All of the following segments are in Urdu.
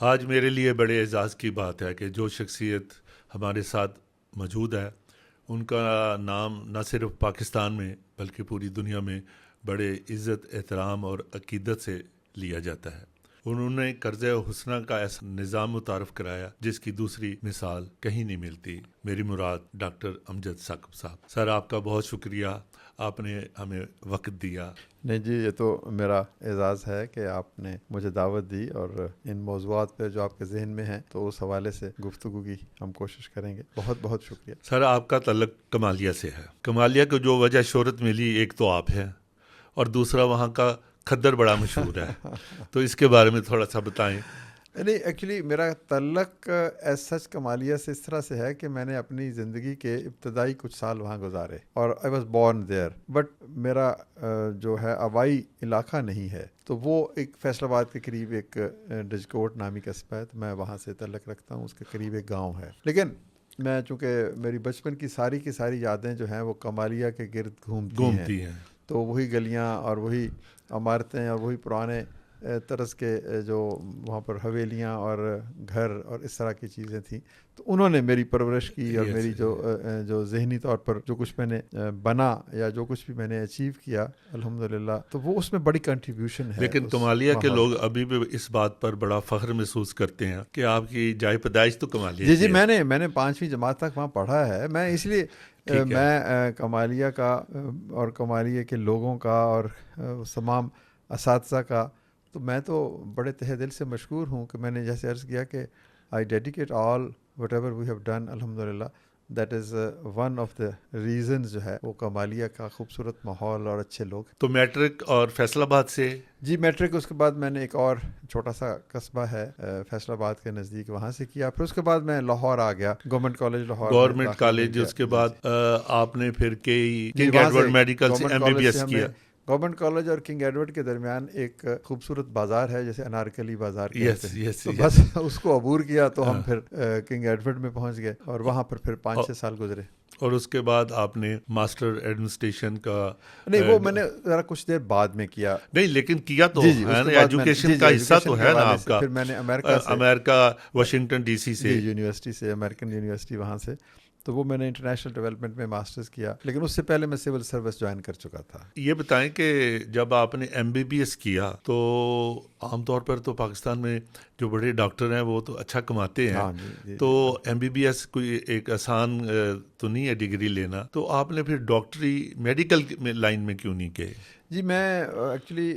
آج میرے لیے بڑے اعزاز کی بات ہے کہ جو شخصیت ہمارے ساتھ موجود ہے ان کا نام نہ صرف پاکستان میں بلکہ پوری دنیا میں بڑے عزت، احترام اور عقیدت سے لیا جاتا ہے۔ انہوں نے قرض حسنہ کا ایسا نظام متعارف کرایا جس کی دوسری مثال کہیں نہیں ملتی۔ میری مراد ڈاکٹر امجد ثاقب صاحب۔ سر، آپ کا بہت شکریہ، آپ نے ہمیں وقت دیا۔ نہیں جی، یہ تو میرا اعزاز ہے کہ آپ نے مجھے دعوت دی، اور ان موضوعات پہ جو آپ کے ذہن میں ہیں تو اس حوالے سے گفتگو کی ہم کوشش کریں گے۔ بہت بہت شکریہ۔ سر، آپ کا تعلق کمالیہ سے ہے۔ کمالیہ کو جو وجہ شہرت ملی، ایک تو آپ ہیں اور دوسرا وہاں کا کھدر بڑا مشہور ہے، تو اس کے بارے میں تھوڑا سا بتائیں۔ نہیں، ایکچولی میرا تعلق ایز سچ کمالیہ سے اس طرح سے ہے کہ میں نے اپنی زندگی کے ابتدائی کچھ سال وہاں گزارے، اور I was born there, but میرا جو ہے آبائی علاقہ نہیں ہے، تو وہ ایک فیصل آباد کے قریب ایک ڈجکوٹ نامی قصبہ ہے، تو میں وہاں سے تعلق رکھتا ہوں۔ اس کے قریب ایک گاؤں ہے، لیکن میں چونکہ میری بچپن کی ساری یادیں جو ہیں وہ کمالیہ کے گرد گھومتی ہیں، تو وہی گلیاں اور وہی عمارتیں اور وہی پرانے طرز کے جو وہاں پر حویلیاں اور گھر اور اس طرح کی چیزیں تھیں، تو انہوں نے میری پرورش کی، اور میری جو ذہنی طور پر جو کچھ میں نے بنا یا جو کچھ بھی میں نے اچیو کیا الحمدللہ، تو وہ اس میں بڑی کنٹریبیوشن ہے۔ لیکن کمالیہ کے لوگ ابھی بھی اس بات پر بڑا فخر محسوس کرتے ہیں کہ آپ کی جائے پیدائش تو کمالیہ جی، میں نے 5ویں جماعت تک وہاں پڑھا ہے، میں اس لیے میں کمالیہ کا اور کمالیہ کے لوگوں کا اور تمام اساتذہ کا، تو میں تو بڑے تہ دل سے مشکور ہوں کہ میں نے جیسے عرض کیا کہ I dedicate all whatever we have done الحمدللہ، that is one of the reasons جو ہے وہ کمالیہ کا خوبصورت ماحول اور اچھے لوگ۔ تو میٹرک اور فیصل آباد سے؟ جی میٹرک اس کے بعد میں نے ایک اور چھوٹا سا قصبہ ہے فیصل آباد کے نزدیک، وہاں سے کیا، پھر اس کے بعد میں لاہور آ گیا، Government College Lahore, Government College, اس کے بعد آپ نے پھر کنگ ایڈورڈ میڈیکل سے MBBS کیا۔ گورنمنٹ کالج اور کنگ ایڈورڈ کے درمیان ایک خوبصورت بازار ہے جیسے انارکلی بازار کہتے ہیں، بس اس کو عبور کیا تو ہم پھر کنگ ایڈورڈ میں پہنچ گئے، اور وہاں پر پھر 5-6 سال گزرے۔ اور اس کے بعد آپ نے ماسٹر ایڈمنسٹریشن کا؟ نہیں، وہ میں نے ذرا کچھ دیر بعد میں کیا۔ نہیں، لیکن کیا تو ایجوکیشن کا حصہ تو ہے نا آپ کا۔ پھر میں نے امریکہ واشنگٹن DC سے، یونیورسٹی سے، امریکن یونیورسٹی وہاں سے، تو وہ میں نے انٹرنیشنل ڈیولپمنٹ میں ماسٹرز کیا، لیکن اس سے پہلے میں سول سروس جوائن کر چکا تھا۔ یہ بتائیں کہ جب آپ نے MBBS کیا تو عام طور پر تو پاکستان میں جو بڑے ڈاکٹر ہیں وہ تو اچھا کماتے ہیں، تو MBBS کوئی ایک آسان تو نہیں ہے ڈگری لینا، تو آپ نے پھر ڈاکٹری میڈیکل لائن میں کیوں نہیں گئے؟ جی، میں ایکچولی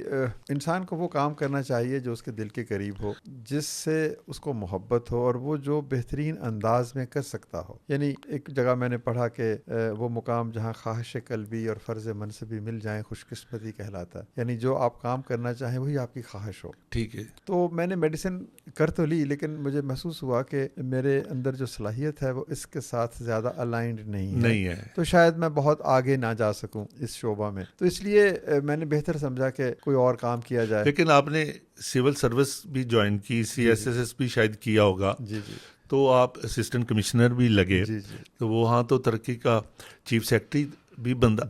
انسان کو وہ کام کرنا چاہیے جو اس کے دل کے قریب ہو، جس سے اس کو محبت ہو، اور وہ جو بہترین انداز میں کر سکتا ہو۔ یعنی ایک جگہ میں نے پڑھا کہ وہ مقام جہاں خواہش قلبی اور فرض منصبی مل جائیں خوش قسمتی کہلاتا ہے، یعنی جو آپ کام کرنا چاہیں وہی آپ کی خواہش ہو۔ ٹھیک ہے۔ تو میں نے میڈیسن کر تو لی، لیکن مجھے محسوس ہوا کہ میرے اندر جو صلاحیت ہے وہ اس کے ساتھ زیادہ الائنڈ نہیں ہے، تو شاید میں بہت آگے نہ جا سکوں اس شعبہ میں، تو اس لیے میں نے بہتر سمجھا کہ کوئی اور کام کیا جائے۔ لیکن آپ نے سول سروس بھی جوائن کی، CSSS بھی شاید کیا ہوگا، تو آپ اسسٹنٹ کمشنر بھی لگے، تو وہاں تو ترقی کا چیف سیکرٹری بھی بندہ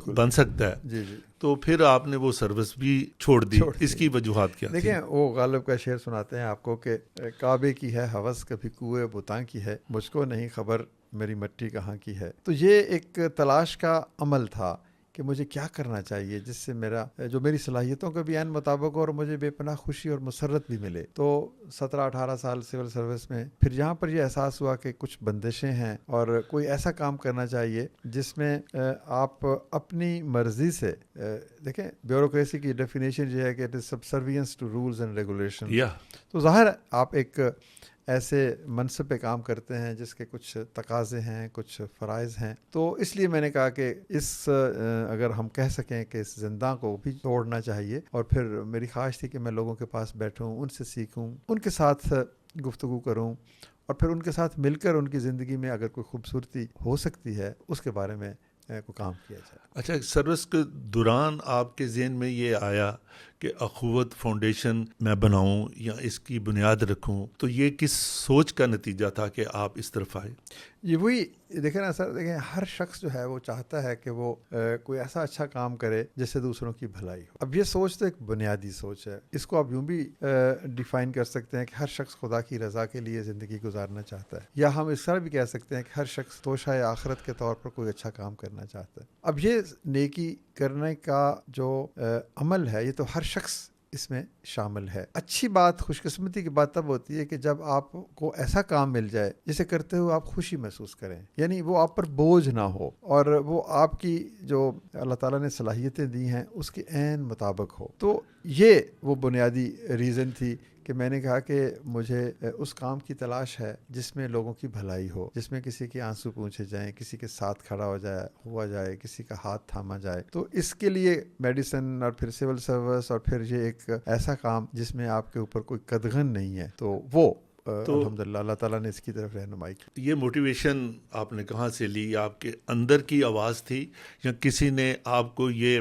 بن سکتا ہے، تو پھر آپ نے وہ سروس بھی چھوڑ دی، اس کی وجوہات کیا؟ دیکھیں، وہ غالب کا شعر سناتے ہیں آپ کو کہ کعبے کی ہے ہوس کبھی کوئے بتاں کی ہے، مجھ کو نہیں خبر میری مٹی کہاں کی ہے۔ تو یہ ایک تلاش کا عمل تھا کہ مجھے کیا کرنا چاہیے جس سے میری صلاحیتوں کا بھی عین مطابق ہو اور مجھے بے پناہ خوشی اور مسرت بھی ملے۔ تو 17-18 سال سول سروس میں، پھر یہاں پر یہ احساس ہوا کہ کچھ بندشیں ہیں اور کوئی ایسا کام کرنا چاہیے جس میں آپ اپنی مرضی سے، دیکھیں بیوروکریسی کی ڈیفینیشن یہ ہے کہ it is subservience to rules and regulation, تو ظاہر آپ ایک ایسے منصب پہ کام کرتے ہیں جس کے کچھ تقاضے ہیں، کچھ فرائض ہیں، تو اس لیے میں نے کہا کہ اگر ہم کہہ سکیں کہ اس زندہ کو بھی توڑنا چاہیے، اور پھر میری خواہش تھی کہ میں لوگوں کے پاس بیٹھوں، ان سے سیکھوں، ان کے ساتھ گفتگو کروں، اور پھر ان کے ساتھ مل کر ان کی زندگی میں اگر کوئی خوبصورتی ہو سکتی ہے اس کے بارے میں کو کام کیا جائے۔ اچھا، سروس کے دوران آپ کے ذہن میں یہ آیا کہ اخوت فاؤنڈیشن میں بناؤں یا اس کی بنیاد رکھوں، تو یہ کس سوچ کا نتیجہ تھا کہ آپ اس طرف آئے؟ یہ وہی دیکھیں نا سر، دیکھیں ہر شخص جو ہے وہ چاہتا ہے کہ وہ کوئی ایسا اچھا کام کرے جس سے دوسروں کی بھلائی ہو. اب یہ سوچ تو ایک بنیادی سوچ ہے. اس کو آپ یوں بھی ڈیفائن کر سکتے ہیں کہ ہر شخص خدا کی رضا کے لیے زندگی گزارنا چاہتا ہے، یا ہم اس طرح بھی کہہ سکتے ہیں کہ ہر شخص توشہ آخرت کے طور پر کوئی اچھا کام کرنا چاہتا ہے. اب یہ نیکی کرنے کا جو عمل ہے یہ تو ہر شخص اس میں شامل ہے. اچھی بات، خوش قسمتی کی بات تب ہوتی ہے کہ جب آپ کو ایسا کام مل جائے جسے کرتے ہوئے آپ خوشی محسوس کریں، یعنی وہ آپ پر بوجھ نہ ہو اور وہ آپ کی جو اللہ تعالیٰ نے صلاحیتیں دی ہیں اس کے عین مطابق ہو. تو یہ وہ بنیادی ریزن تھی کہ میں نے کہا کہ مجھے اس کام کی تلاش ہے جس میں لوگوں کی بھلائی ہو، جس میں کسی کے آنسو پوچھے جائیں، کسی کے ساتھ کھڑا ہوا جائے، کسی کا ہاتھ تھاما جائے. تو اس کے لیے میڈیسن اور پھر سول سروس اور پھر یہ ایک ایسا کام جس میں آپ کے اوپر کوئی قدغن نہیں ہے، تو وہ الحمدللہ اللہ تعالیٰ نے اس کی طرف رہنمائی کی. یہ موٹیویشن آپ نے کہاں سے لی؟ آپ کے اندر کی آواز تھی یا کسی نے آپ کو یہ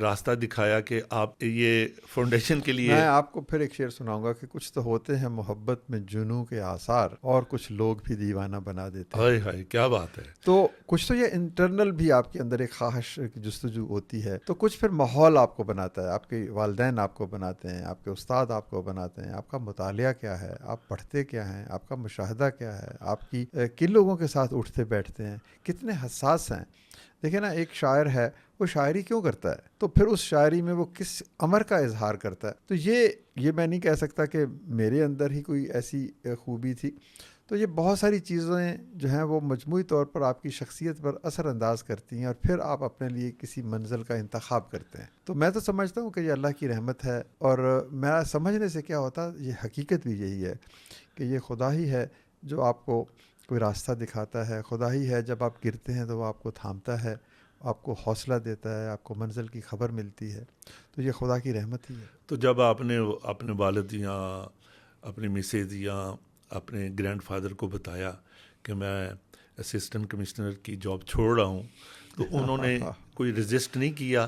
راستہ دکھایا کہ آپ یہ فاؤنڈیشن کے لیے؟ میں آپ کو پھر ایک شعر سناؤں گا کہ کچھ تو ہوتے ہیں محبت میں جنوں کے آثار، اور کچھ لوگ بھی دیوانہ بنا دیتے ہیں. ہائے ہائے، کیا بات ہے! تو کچھ تو یہ انٹرنل بھی آپ کے اندر ایک خواہش کی جستجو ہوتی ہے، تو کچھ پھر ماحول آپ کو بناتا ہے، آپ کے والدین آپ کو بناتے ہیں، آپ کے استاد آپ کو بناتے ہیں، آپ کا مطالعہ کیا ہے، آپ پڑھتے کیا ہیں، آپ کا مشاہدہ کیا ہے، آپ کی کن لوگوں کے ساتھ اٹھتے بیٹھتے ہیں، کتنے حساس ہیں. دیکھیں نا، ایک شاعر ہے، وہ شاعری کیوں کرتا ہے؟ تو پھر اس شاعری میں وہ کس امر کا اظہار کرتا ہے. تو یہ میں نہیں کہہ سکتا کہ میرے اندر ہی کوئی ایسی خوبی تھی. تو یہ بہت ساری چیزیں جو ہیں وہ مجموعی طور پر آپ کی شخصیت پر اثر انداز کرتی ہیں، اور پھر آپ اپنے لیے کسی منزل کا انتخاب کرتے ہیں. تو میں تو سمجھتا ہوں کہ یہ اللہ کی رحمت ہے، اور میرا سمجھنے سے کیا ہوتا، یہ حقیقت بھی یہی ہے کہ یہ خدا ہی ہے جو آپ کو کوئی راستہ دکھاتا ہے. خدا ہی ہے جب آپ گرتے ہیں تو وہ آپ کو تھامتا ہے، آپ کو حوصلہ دیتا ہے، آپ کو منزل کی خبر ملتی ہے. تو یہ خدا کی رحمت ہی ہے. تو جب آپ نے اپنے والد یا اپنے مسز یا اپنے گرینڈ فادر کو بتایا کہ میں اسسٹنٹ کمشنر کی جاب چھوڑ رہا ہوں، تو انہوں نے کوئی رجسٹ نہیں کیا،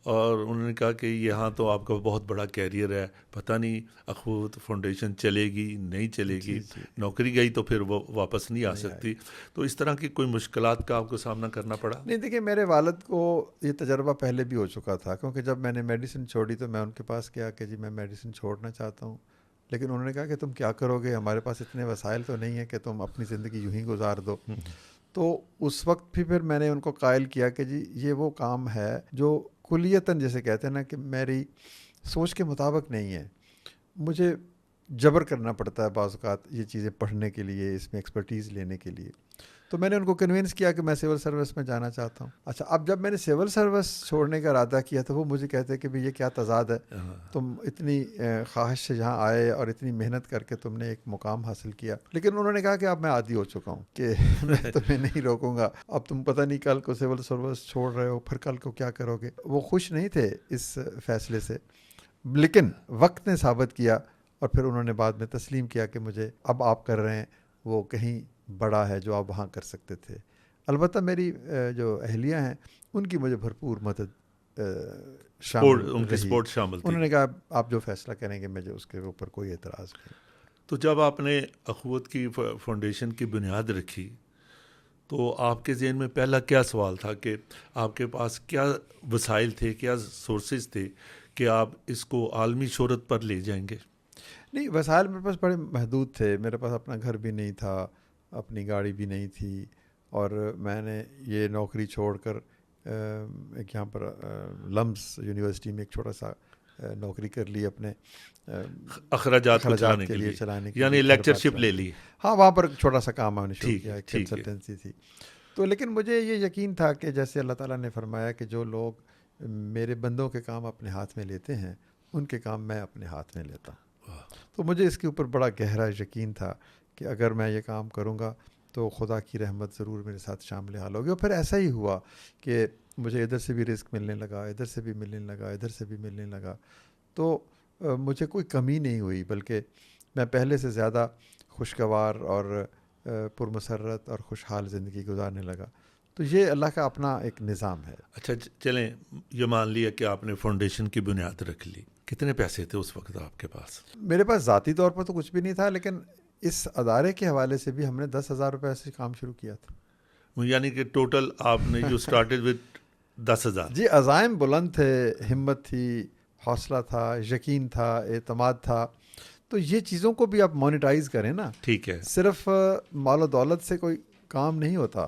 اور انہوں نے کہا کہ یہاں تو آپ کا بہت بڑا کیریئر ہے، پتہ نہیں اخوت فاؤنڈیشن چلے گی نہیں چلے گی، نوکری گئی تو پھر وہ واپس نہیں آ سکتی. تو اس طرح کی کوئی مشکلات کا آپ کو سامنا کرنا پڑا؟ نہیں، دیکھیں میرے والد کو یہ تجربہ پہلے بھی ہو چکا تھا، کیونکہ جب میں نے میڈیسن چھوڑی تو میں ان کے پاس گیا کہ جی میں میڈیسن چھوڑنا چاہتا ہوں. لیکن انہوں نے کہا کہ تم کیا کرو گے، ہمارے پاس اتنے وسائل تو نہیں ہیں کہ تم اپنی زندگی یوں ہی گزار دو. تو اس وقت بھی پھر میں نے ان کو قائل کیا کہ جی یہ وہ کام ہے جو کلیتاً جیسے کہتے ہیں نا کہ میری سوچ کے مطابق نہیں ہے. مجھے جبر کرنا پڑتا ہے بعض اوقات یہ چیزیں پڑھنے کے لیے، اس میں ایکسپرٹیز لینے کے لیے. تو میں نے ان کو کنونس کیا کہ میں سول سروس میں جانا چاہتا ہوں. اچھا، اب جب میں نے سول سروس چھوڑنے کا ارادہ کیا تو وہ مجھے کہتے کہ بھئی یہ کیا تضاد ہے، تم اتنی خواہش سے جہاں آئے اور اتنی محنت کر کے تم نے ایک مقام حاصل کیا. لیکن انہوں نے کہا کہ اب میں عادی ہو چکا ہوں کہ میں تمہیں نہیں روکوں گا، اب تم پتہ نہیں کل کو سول سروس چھوڑ رہے ہو، پھر کل کو کیا کرو گے. وہ خوش نہیں تھے اس فیصلے سے، لیکن وقت نے ثابت کیا، اور پھر انہوں نے بعد میں تسلیم کیا کہ مجھے اب آپ کر رہے ہیں وہ کہیں بڑا ہے جو آپ وہاں کر سکتے تھے. البتہ میری جو اہلیہ ہیں ان کی مجھے بھرپور مدد شامل رہی. انہوں نے کہا آپ جو فیصلہ کریں گے مجھے اس کے اوپر کوئی اعتراض نہیں. تو جب آپ نے اخوت کی فاؤنڈیشن کی بنیاد رکھی تو آپ کے ذہن میں پہلا کیا سوال تھا کہ آپ کے پاس کیا وسائل تھے، کیا سورسز تھے کہ آپ اس کو عالمی شہرت پر لے جائیں گے؟ نہیں، وسائل میرے پاس بڑے محدود تھے. میرے پاس اپنا گھر بھی نہیں تھا، اپنی گاڑی بھی نہیں تھی، اور میں نے یہ نوکری چھوڑ کر ایک یہاں پر لمز یونیورسٹی میں ایک چھوٹا سا نوکری کر لی اپنے اخراجات کے لیے چلانے کے لیے، یعنی لیکچرشپ لے لی. ہاں، وہاں پر چھوٹا سا کام میں نے شروع کیا، ایک کنسلٹنسی تھی. تو لیکن مجھے یہ یقین تھا کہ جیسے اللہ تعالیٰ نے فرمایا کہ جو لوگ میرے بندوں کے کام اپنے ہاتھ میں لیتے ہیں ان کے کام میں اپنے ہاتھ میں لیتا ہوں. تو مجھے اس کے اوپر بڑا گہرا یقین تھا کہ اگر میں یہ کام کروں گا تو خدا کی رحمت ضرور میرے ساتھ شامل حال ہوگی. اور پھر ایسا ہی ہوا کہ مجھے ادھر سے بھی رزق ملنے لگا، ادھر سے بھی ملنے لگا، ادھر سے بھی ملنے لگا. تو مجھے کوئی کمی نہیں ہوئی، بلکہ میں پہلے سے زیادہ خوشگوار اور پرمسرت اور خوشحال زندگی گزارنے لگا. تو یہ اللہ کا اپنا ایک نظام ہے. اچھا چلیں، یہ مان لیا کہ آپ نے فاؤنڈیشن کی بنیاد رکھ لی، کتنے پیسے تھے اس وقت آپ کے پاس؟ میرے پاس ذاتی طور پر تو کچھ بھی نہیں تھا، لیکن اس ادارے کے حوالے سے بھی ہم نے 10,000 روپے سے کام شروع کیا تھا. یعنی کہ ٹوٹل آپ نے جو اسٹارٹڈ وتھ 10,000. جی، عزائم بلند تھے، ہمت تھی، حوصلہ تھا، یقین تھا، اعتماد تھا. تو یہ چیزوں کو بھی آپ مانیٹائز کریں نا. ٹھیک ہے. صرف مال و دولت سے کوئی کام نہیں ہوتا.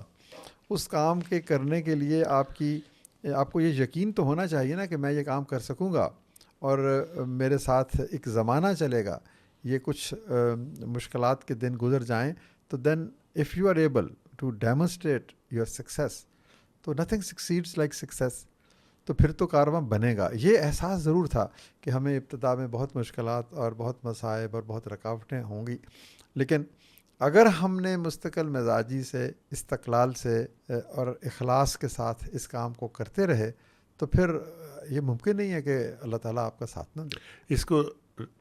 اس کام کے کرنے کے لیے آپ کو یہ یقین تو ہونا چاہیے نا کہ میں یہ کام کر سکوں گا اور میرے ساتھ ایک زمانہ چلے گا. یہ کچھ مشکلات کے دن گزر جائیں تو then if you are able to demonstrate your success تو نتھنگ سکسیڈس لائک سکسیس. تو پھر تو کارواں بنے گا. یہ احساس ضرور تھا کہ ہمیں ابتدا میں بہت مشکلات اور بہت مصائب اور بہت رکاوٹیں ہوں گی، لیکن اگر ہم نے مستقل مزاجی سے، استقلال سے اور اخلاص کے ساتھ اس کام کو کرتے رہے تو پھر یہ ممکن نہیں ہے کہ اللہ تعالیٰ آپ کا ساتھ نہ دے. اس کو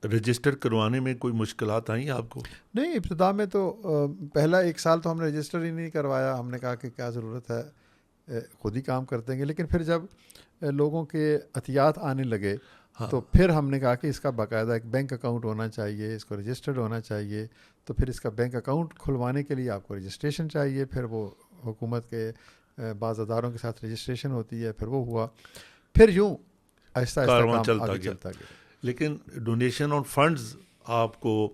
رجسٹر کروانے میں کوئی مشکلات آئیں آپ کو؟ نہیں، ابتدا میں تو پہلا 1 سال تو ہم نے رجسٹر ہی نہیں کروایا. ہم نے کہا کہ کیا ضرورت ہے، خود ہی کام کر دیں گے. لیکن پھر جب لوگوں کے عطیات آنے لگے تو پھر ہم نے کہا کہ اس کا باقاعدہ ایک بینک اکاؤنٹ ہونا چاہیے، اس کو رجسٹرڈ ہونا چاہیے. تو پھر اس کا بینک اکاؤنٹ کھلوانے کے لیے آپ کو رجسٹریشن چاہیے. پھر وہ حکومت کے بعض اداروں کے ساتھ رجسٹریشن ہوتی ہے. پھر وہ ہوا، پھر یوں آہستہ آہستہ کام آگے چلتا گیا. لیکن ڈونیشن اور فنڈز آپ کو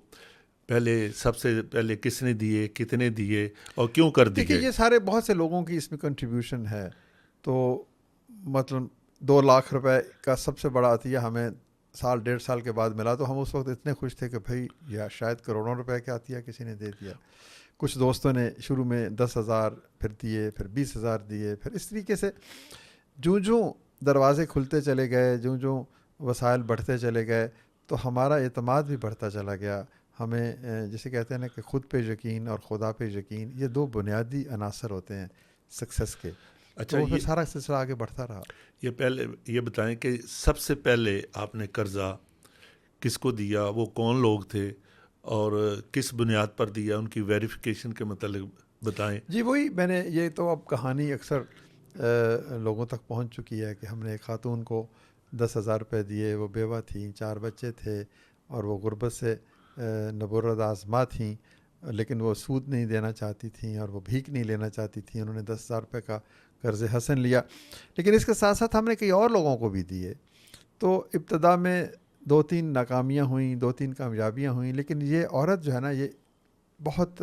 سب سے پہلے کس نے دیے، کتنے دیے اور کیوں کر دیے؟ دیکھیے، یہ سارے بہت سے لوگوں کی اس میں کنٹریبیوشن ہے. تو مطلب 2 لاکھ روپے کا سب سے بڑا عطیہ ہمیں 1.5 سال کے بعد ملا. تو ہم اس وقت اتنے خوش تھے کہ بھائی یا شاید کروڑوں روپے کا عطیہ کسی نے دے دیا. کچھ دوستوں نے شروع میں 10,000 پھر دیے، پھر 20,000 دیے. پھر اس طریقے سے جوں دروازے کھلتے چلے گئے، جوں وسائل بڑھتے چلے گئے تو ہمارا اعتماد بھی بڑھتا چلا گیا. ہمیں جسے کہتے ہیں نا کہ خود پہ یقین اور خدا پہ یقین، یہ 2 بنیادی عناصر ہوتے ہیں سکسیس کے. اچھا، وہ پھر سارا سلسلہ آگے بڑھتا رہا. یہ بتائیں کہ سب سے پہلے آپ نے قرضہ کس کو دیا، وہ کون لوگ تھے اور کس بنیاد پر دیا، ان کی ویریفیکیشن کے متعلق بتائیں. جی وہی میں نے، یہ تو اب کہانی اکثر لوگوں تک پہنچ چکی ہے کہ ہم نے ایک خاتون کو 10,000 روپے دیے. وہ بیوہ تھیں، 4 بچے تھے اور وہ غربت سے نبرد آزما تھیں، لیکن وہ سود نہیں دینا چاہتی تھیں اور وہ بھیک نہیں لینا چاہتی تھیں. انہوں نے 10,000 روپے کا قرض حسن لیا. لیکن اس کے ساتھ ساتھ ہم نے کئی اور لوگوں کو بھی دیے. تو ابتدا میں 2-3 ناکامیاں ہوئیں، 2-3 کامیابیاں ہوئیں. لیکن یہ عورت جو ہے نا، یہ بہت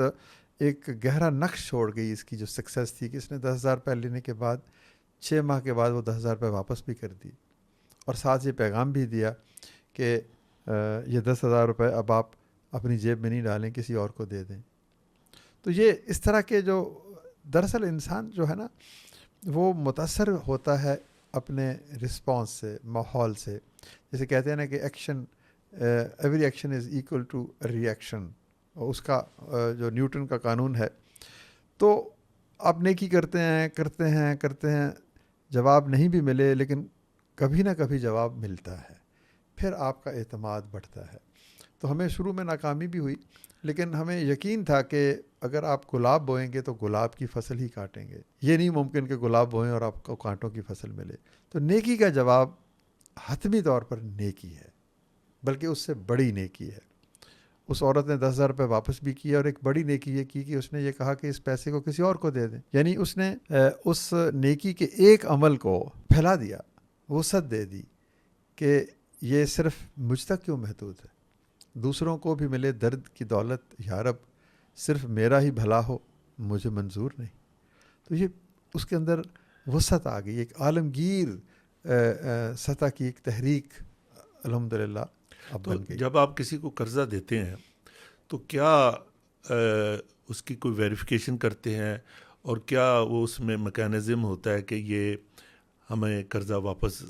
ایک گہرا نقش چھوڑ گئی. اس کی جو سکسیس تھی کہ اس نے 10,000 روپے لینے کے بعد 6 ماہ کے بعد وہ 10,000 روپے واپس بھی کر دی اور ساتھ یہ پیغام بھی دیا کہ یہ 10,000 روپے اب آپ اپنی جیب میں نہیں ڈالیں، کسی اور کو دے دیں. تو یہ اس طرح کے جو دراصل انسان جو ہے نا وہ متاثر ہوتا ہے اپنے رسپانس سے، ماحول سے. جیسے کہتے ہیں نا کہ action, every action is equal to reaction. اس کا جو نیوٹن کا قانون ہے. تو آپ نیکی کرتے ہیں، جواب نہیں بھی ملے لیکن کبھی نہ کبھی جواب ملتا ہے، پھر آپ کا اعتماد بڑھتا ہے. تو ہمیں شروع میں ناکامی بھی ہوئی، لیکن ہمیں یقین تھا کہ اگر آپ گلاب بوئیں گے تو گلاب کی فصل ہی کاٹیں گے. یہ نہیں ممکن کہ گلاب بوئیں اور آپ کو کانٹوں کی فصل ملے. تو نیکی کا جواب حتمی طور پر نیکی ہے، بلکہ اس سے بڑی نیکی ہے. اس عورت نے 10,000 روپے واپس بھی کیے اور ایک بڑی نیکی یہ کی کہ اس نے یہ کہا کہ اس پیسے کو کسی اور کو دے دیں. یعنی اس نے اس نیکی کے ایک عمل کو پھیلا دیا، وسعت دے دی کہ یہ صرف مجھ تک کیوں محدود ہے، دوسروں کو بھی ملے درد کی دولت. یا رب، صرف میرا ہی بھلا ہو، مجھے منظور نہیں. تو یہ اس کے اندر وسعت آ گئی، ایک عالمگیر سطح کی ایک تحریک الحمدللہ اب بن گئی. جب آپ کسی کو قرضہ دیتے ہیں تو کیا اس کی کوئی ویریفیکیشن کرتے ہیں اور کیا وہ اس میں میکینزم ہوتا ہے کہ یہ ہمیں قرضہ واپس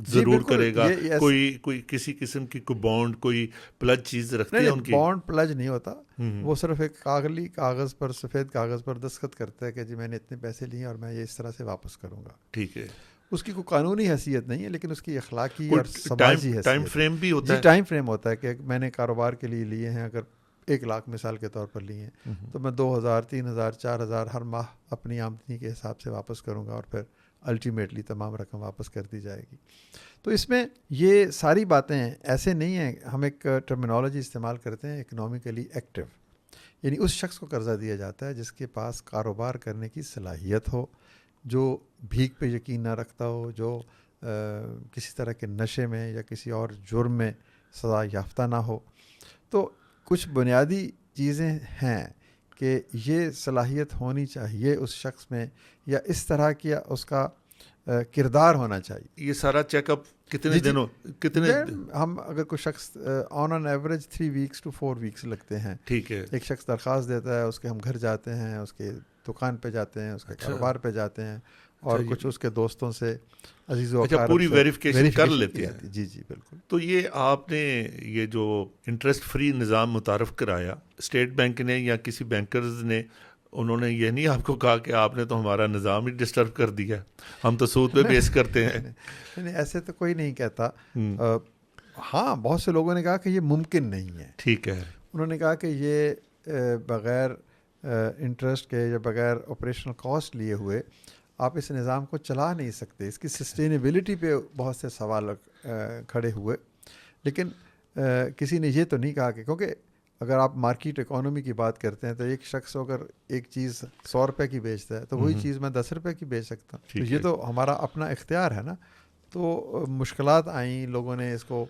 ضرور کرے گا؟ کوئی کسی قسم کی کوئی بانڈ، کوئی پلج چیز رکھتے ہیں ان کی؟ بانڈ پلج نہیں ہوتا، وہ صرف ایک کاغذ پر، سفید کاغذ پر دستخط کرتا ہے کہ جی میں نے اتنے پیسے لیے اور میں یہ اس طرح سے واپس کروں گا. ٹھیک ہے. اس کی کوئی قانونی حیثیت نہیں ہے، لیکن اس کی اخلاقی اور سماجی حیثیت. ٹائم فریم بھی ہوتا ہے. جی ٹائم فریم ہوتا ہے کہ میں نے کاروبار کے لیے لیے ہیں، اگر 1 لاکھ مثال کے طور پر لیے ہیں تو میں 2,000 3,000 4,000 ہر ماہ اپنی آمدنی کے حساب سے واپس کروں گا اور پھر الٹیمیٹلی تمام رقم واپس کر دی جائے گی. تو اس میں یہ ساری باتیں ایسے نہیں ہیں. ہم ایک ٹرمینالوجی استعمال کرتے ہیں اکنامکلی ایکٹیو, یعنی اس شخص کو قرضہ دیا جاتا ہے جس کے پاس کاروبار کرنے کی صلاحیت ہو, جو بھیک پہ یقین نہ رکھتا ہو, جو کسی طرح کے نشے میں یا کسی اور جرم میں سزا یافتہ نہ ہو. تو کچھ بنیادی چیزیں ہیں کہ یہ صلاحیت ہونی چاہیے اس شخص میں, یا اس طرح کی اس کا کردار ہونا چاہیے. یہ سارا چیک اپ کتنے دنوں ہم اگر کوئی شخص آن an average 3 weeks to 4 weeks لگتے ہیں. ٹھیک ہے. ایک شخص درخواست دیتا ہے, اس کے ہم گھر جاتے ہیں, اس کے دکان پہ جاتے ہیں, اس کے کاروبار پہ جاتے ہیں, اور کچھ اس کے دوستوں سے عزیز و اقارب پوری ویریفیکیشن کر لیتے ہیں. جی جی بالکل. تو یہ آپ نے یہ جو انٹرسٹ فری نظام متعارف کرایا, اسٹیٹ بینک نے یا کسی بینکرز نے, انہوں نے یہ نہیں آپ کو کہا کہ آپ نے تو ہمارا نظام ہی ڈسٹرب کر دیا, ہم تو سود پہ بیس کرتے ہیں؟ نہیں, ایسے تو کوئی نہیں کہتا. ہاں, بہت سے لوگوں نے کہا کہ یہ ممکن نہیں ہے. ٹھیک ہے. انہوں نے کہا کہ یہ بغیر انٹرسٹ کے یا بغیر آپریشنل کاسٹ لیے ہوئے آپ اس نظام کو چلا نہیں سکتے. اس کی سسٹینیبلٹی پہ بہت سے سوال کھڑے ہوئے, لیکن کسی نے یہ تو نہیں کہا کہ, کیونکہ اگر آپ مارکیٹ اکانومی کی بات کرتے ہیں تو ایک شخص اگر ایک چیز 100 روپے کی بیچتا ہے تو وہی چیز میں 10 روپے کی بیچ سکتا ہوں. تو یہ تو ہمارا اپنا اختیار ہے نا. تو مشکلات آئیں, لوگوں نے اس کو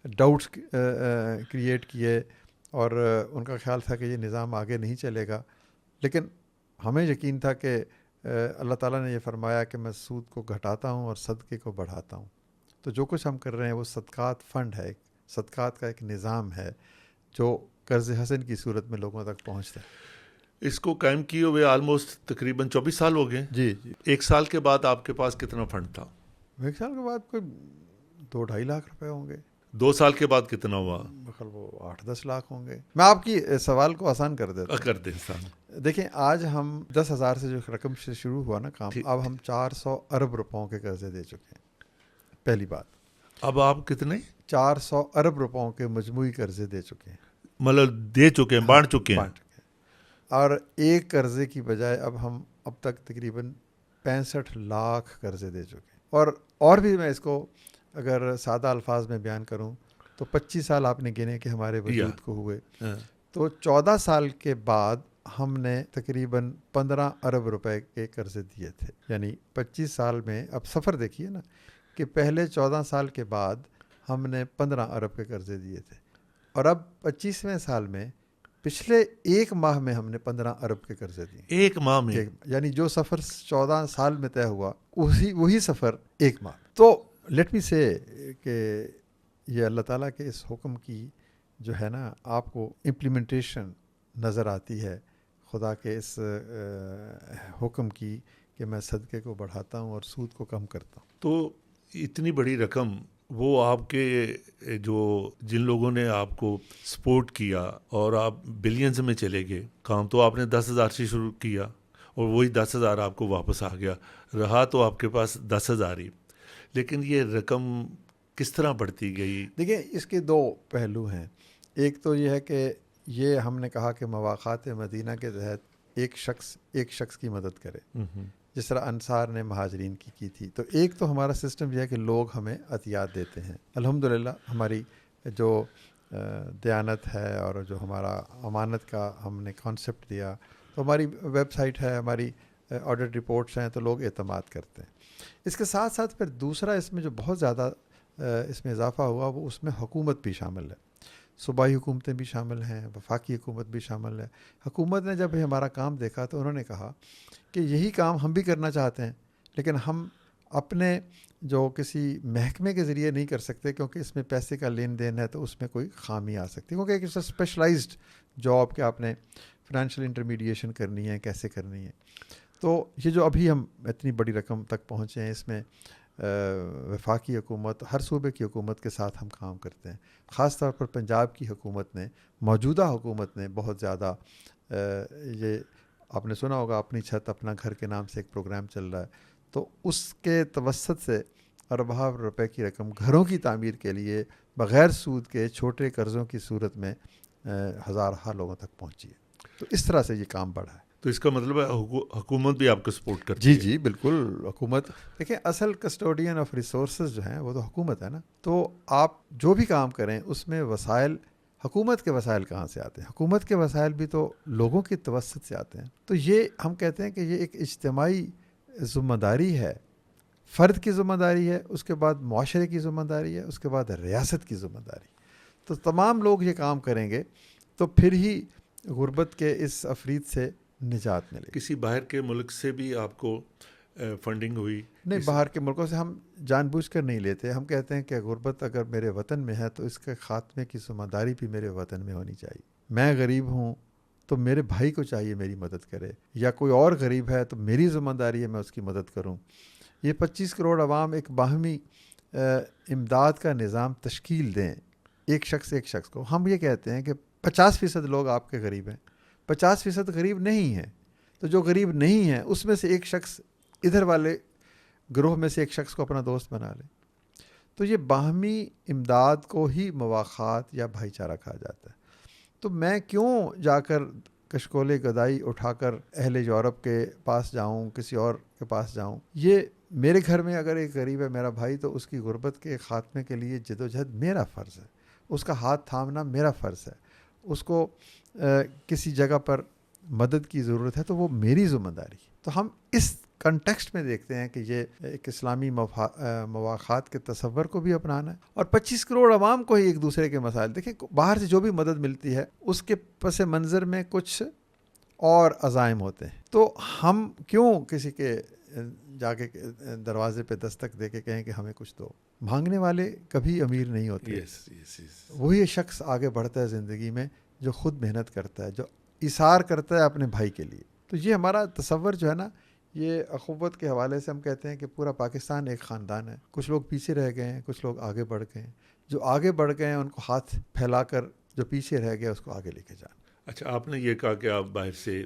ڈاؤٹس کریٹ کیے, اور ان کا خیال تھا کہ یہ نظام آگے نہیں چلے گا. لیکن ہمیں یقین تھا کہ اللہ تعالیٰ نے یہ فرمایا کہ میں سود کو گھٹاتا ہوں اور صدقے کو بڑھاتا ہوں. تو جو کچھ ہم کر رہے ہیں وہ صدقات فنڈ ہے, صدقات کا ایک نظام ہے جو قرض حسن کی صورت میں لوگوں تک پہنچتا ہے. اس کو قائم کیے ہوئے آلموسٹ تقریباً 24 سال ہو گئے. جی جی. 1 سال کے بعد آپ کے پاس کتنا فنڈ تھا؟ 1 سال کے بعد کوئی 2-2.5 لاکھ روپے ہوں گے. 2 سال کے بعد کتنا ہوا؟ وہ 8-10 لاکھ ہوں گے. میں آپ کی سوال کو آسان کر دیتا ہوں. کر دیں. دیکھیں, آج ہم 10,000 سے جو رقم سے شروع ہوا نا کام, اب ہم 400 ارب روپوں کے قرضے دے چکے ہیں. پہلی بات. اب آپ کتنے؟ 400 ارب روپوں کے مجموعی قرضے دے چکے ہیں. مطلب دے چکے ہیں, بانٹ چکے ہیں. اور ایک قرضے کی بجائے اب ہم اب تک تقریباً 65 لاکھ قرضے دے چکے ہیں. اور بھی میں اس کو اگر سادہ الفاظ میں بیان کروں تو 25 سال آپ نے گنے کہ ہمارے وجود کو ہوئے, تو 14 سال کے بعد ہم نے تقریباً 15 ارب روپے کے قرضے دیے تھے. یعنی 25 سال میں, اب سفر دیکھیے نا, کہ پہلے 14 سال کے بعد ہم نے 15 ارب کے قرضے دیے تھے, اور اب 25ویں سال میں پچھلے 1 ماہ میں ہم نے 15 ارب کے قرضے دیے. 1 ماہ میں؟ یعنی جو سفر 14 سال میں طے ہوا وہی سفر 1 ماہ. تو لیٹ می سے کہ یہ اللہ تعالیٰ کے اس حکم کی جو ہے نا, آپ کو امپلیمنٹیشن نظر آتی ہے خدا کے اس حکم کی کہ میں صدقے کو بڑھاتا ہوں اور سود کو کم کرتا ہوں. تو اتنی بڑی رقم, وہ آپ کے جو جن لوگوں نے آپ کو سپورٹ کیا اور آپ بلینز میں چلے گئے, کام تو آپ نے 10,000 سے شروع کیا اور وہی 10,000 آپ کو واپس آ گیا, رہا تو آپ کے پاس 10,000 ہی. لیکن یہ رقم کس طرح بڑھتی گئی؟ دیکھیں, اس کے 2 پہلو ہیں. ایک تو یہ ہے کہ یہ ہم نے کہا کہ مواقعات مدینہ کے تحت ایک شخص کی مدد کرے, جس طرح انصار نے مہاجرین کی تھی. تو ایک تو ہمارا سسٹم یہ ہے کہ لوگ ہمیں عطیات دیتے ہیں. الحمدللہ ہماری جو دیانت ہے اور جو ہمارا امانت کا ہم نے کانسیپٹ دیا, تو ہماری ویب سائٹ ہے, ہماری آڈٹ رپورٹس ہیں, تو لوگ اعتماد کرتے ہیں. اس کے ساتھ ساتھ پھر دوسرا اس میں جو بہت زیادہ اس میں اضافہ ہوا, وہ اس میں حکومت بھی شامل ہے. صوبائی حکومتیں بھی شامل ہیں, وفاقی حکومت بھی شامل ہے. حکومت نے جب ہمارا کام دیکھا تو انہوں نے کہا کہ یہی کام ہم بھی کرنا چاہتے ہیں, لیکن ہم اپنے جو کسی محکمے کے ذریعے نہیں کر سکتے, کیونکہ اس میں پیسے کا لین دین ہے, تو اس میں کوئی خامی آ سکتی ہے, کیونکہ ایک اسپیشلائزڈ جاب کہ آپ نے فائنینشیل انٹرمیڈیشن کرنی ہے, کیسے کرنی ہے. تو یہ جو ابھی ہم اتنی بڑی رقم تک پہنچے ہیں, اس میں وفاقی حکومت, ہر صوبے کی حکومت کے ساتھ ہم کام کرتے ہیں. خاص طور پر پنجاب کی حکومت نے, موجودہ حکومت نے بہت زیادہ, یہ آپ نے سنا ہوگا اپنی چھت اپنا گھر کے نام سے ایک پروگرام چل رہا ہے, تو اس کے توسط سے اربوں روپے کی رقم گھروں کی تعمیر کے لیے بغیر سود کے چھوٹے قرضوں کی صورت میں ہزارہ لوگوں تک پہنچی ہے. تو اس طرح سے یہ کام بڑھا ہے. تو اس کا مطلب ہے حکومت بھی آپ کو سپورٹ کرتی ہے؟ جی بالکل. حکومت دیکھیں اصل کسٹوڈین آف ریسورسز جو ہیں وہ تو حکومت ہے نا. تو آپ جو بھی کام کریں اس میں وسائل، حکومت کے وسائل کہاں سے آتے ہیں؟ حکومت کے وسائل بھی تو لوگوں کی توسط سے آتے ہیں. تو یہ ہم کہتے ہیں کہ یہ ایک اجتماعی ذمہ داری ہے، فرد کی ذمہ داری ہے، اس کے بعد معاشرے کی ذمہ داری ہے، اس کے بعد ریاست کی ذمہ داری. تو تمام لوگ یہ کام کریں گے تو پھر ہی غربت کے اس افرید سے نجات ملے گی. کسی باہر کے ملک سے بھی آپ کو فنڈنگ ہوئی؟ نہیں، باہر کے ملکوں سے ہم جان بوجھ کر نہیں لیتے. ہم کہتے ہیں کہ غربت اگر میرے وطن میں ہے تو اس کے خاتمے کی ذمہ داری بھی میرے وطن میں ہونی چاہیے. میں غریب ہوں تو میرے بھائی کو چاہیے میری مدد کرے، یا کوئی اور غریب ہے تو میری ذمہ داری ہے میں اس کی مدد کروں. یہ 25 کروڑ عوام ایک باہمی امداد کا نظام تشکیل دیں، ایک شخص کو. ہم یہ کہتے ہیں کہ 50% لوگ آپ کے غریب ہیں، 50% غریب نہیں ہیں. تو جو غریب نہیں ہیں اس میں سے ایک شخص، ادھر والے گروہ میں سے ایک شخص کو اپنا دوست بنا لے. تو یہ باہمی امداد کو ہی مواخات یا بھائی چارہ کہا جاتا ہے. تو میں کیوں جا کر کشکول گدائی اٹھا کر اہل یورپ کے پاس جاؤں، کسی اور کے پاس جاؤں؟ یہ میرے گھر میں اگر ایک غریب ہے میرا بھائی تو اس کی غربت کے خاتمے کے لیے جدوجہد میرا فرض ہے، اس کا ہاتھ تھامنا میرا فرض ہے. اس کو کسی جگہ پر مدد کی ضرورت ہے تو وہ میری ذمہ داری. تو ہم اس کنٹیکسٹ میں دیکھتے ہیں کہ یہ ایک اسلامی مواخات کے تصور کو بھی اپنانا ہے، اور 25 کروڑ عوام کو ہی ایک دوسرے کے مسائل. دیکھیں باہر سے جو بھی مدد ملتی ہے اس کے پس منظر میں کچھ اور عزائم ہوتے ہیں. تو ہم کیوں کسی کے جا کے دروازے پہ دستک دے کے کہیں کہ ہمیں کچھ دو؟ مانگنے والے کبھی امیر نہیں ہوتے. وہی شخص آگے بڑھتا ہے زندگی میں جو خود محنت کرتا ہے، جو ایثار کرتا ہے اپنے بھائی کے لیے. تو یہ ہمارا تصور جو ہے نا، یہ اخوت کے حوالے سے ہم کہتے ہیں کہ پورا پاکستان ایک خاندان ہے. کچھ لوگ پیچھے رہ گئے ہیں، کچھ لوگ آگے بڑھ گئے ہیں. جو آگے بڑھ گئے ہیں ان کو ہاتھ پھیلا کر جو پیچھے رہ گیا اس کو آگے لے کے جانا. اچھا، آپ نے یہ کہا کہ آپ باہر سے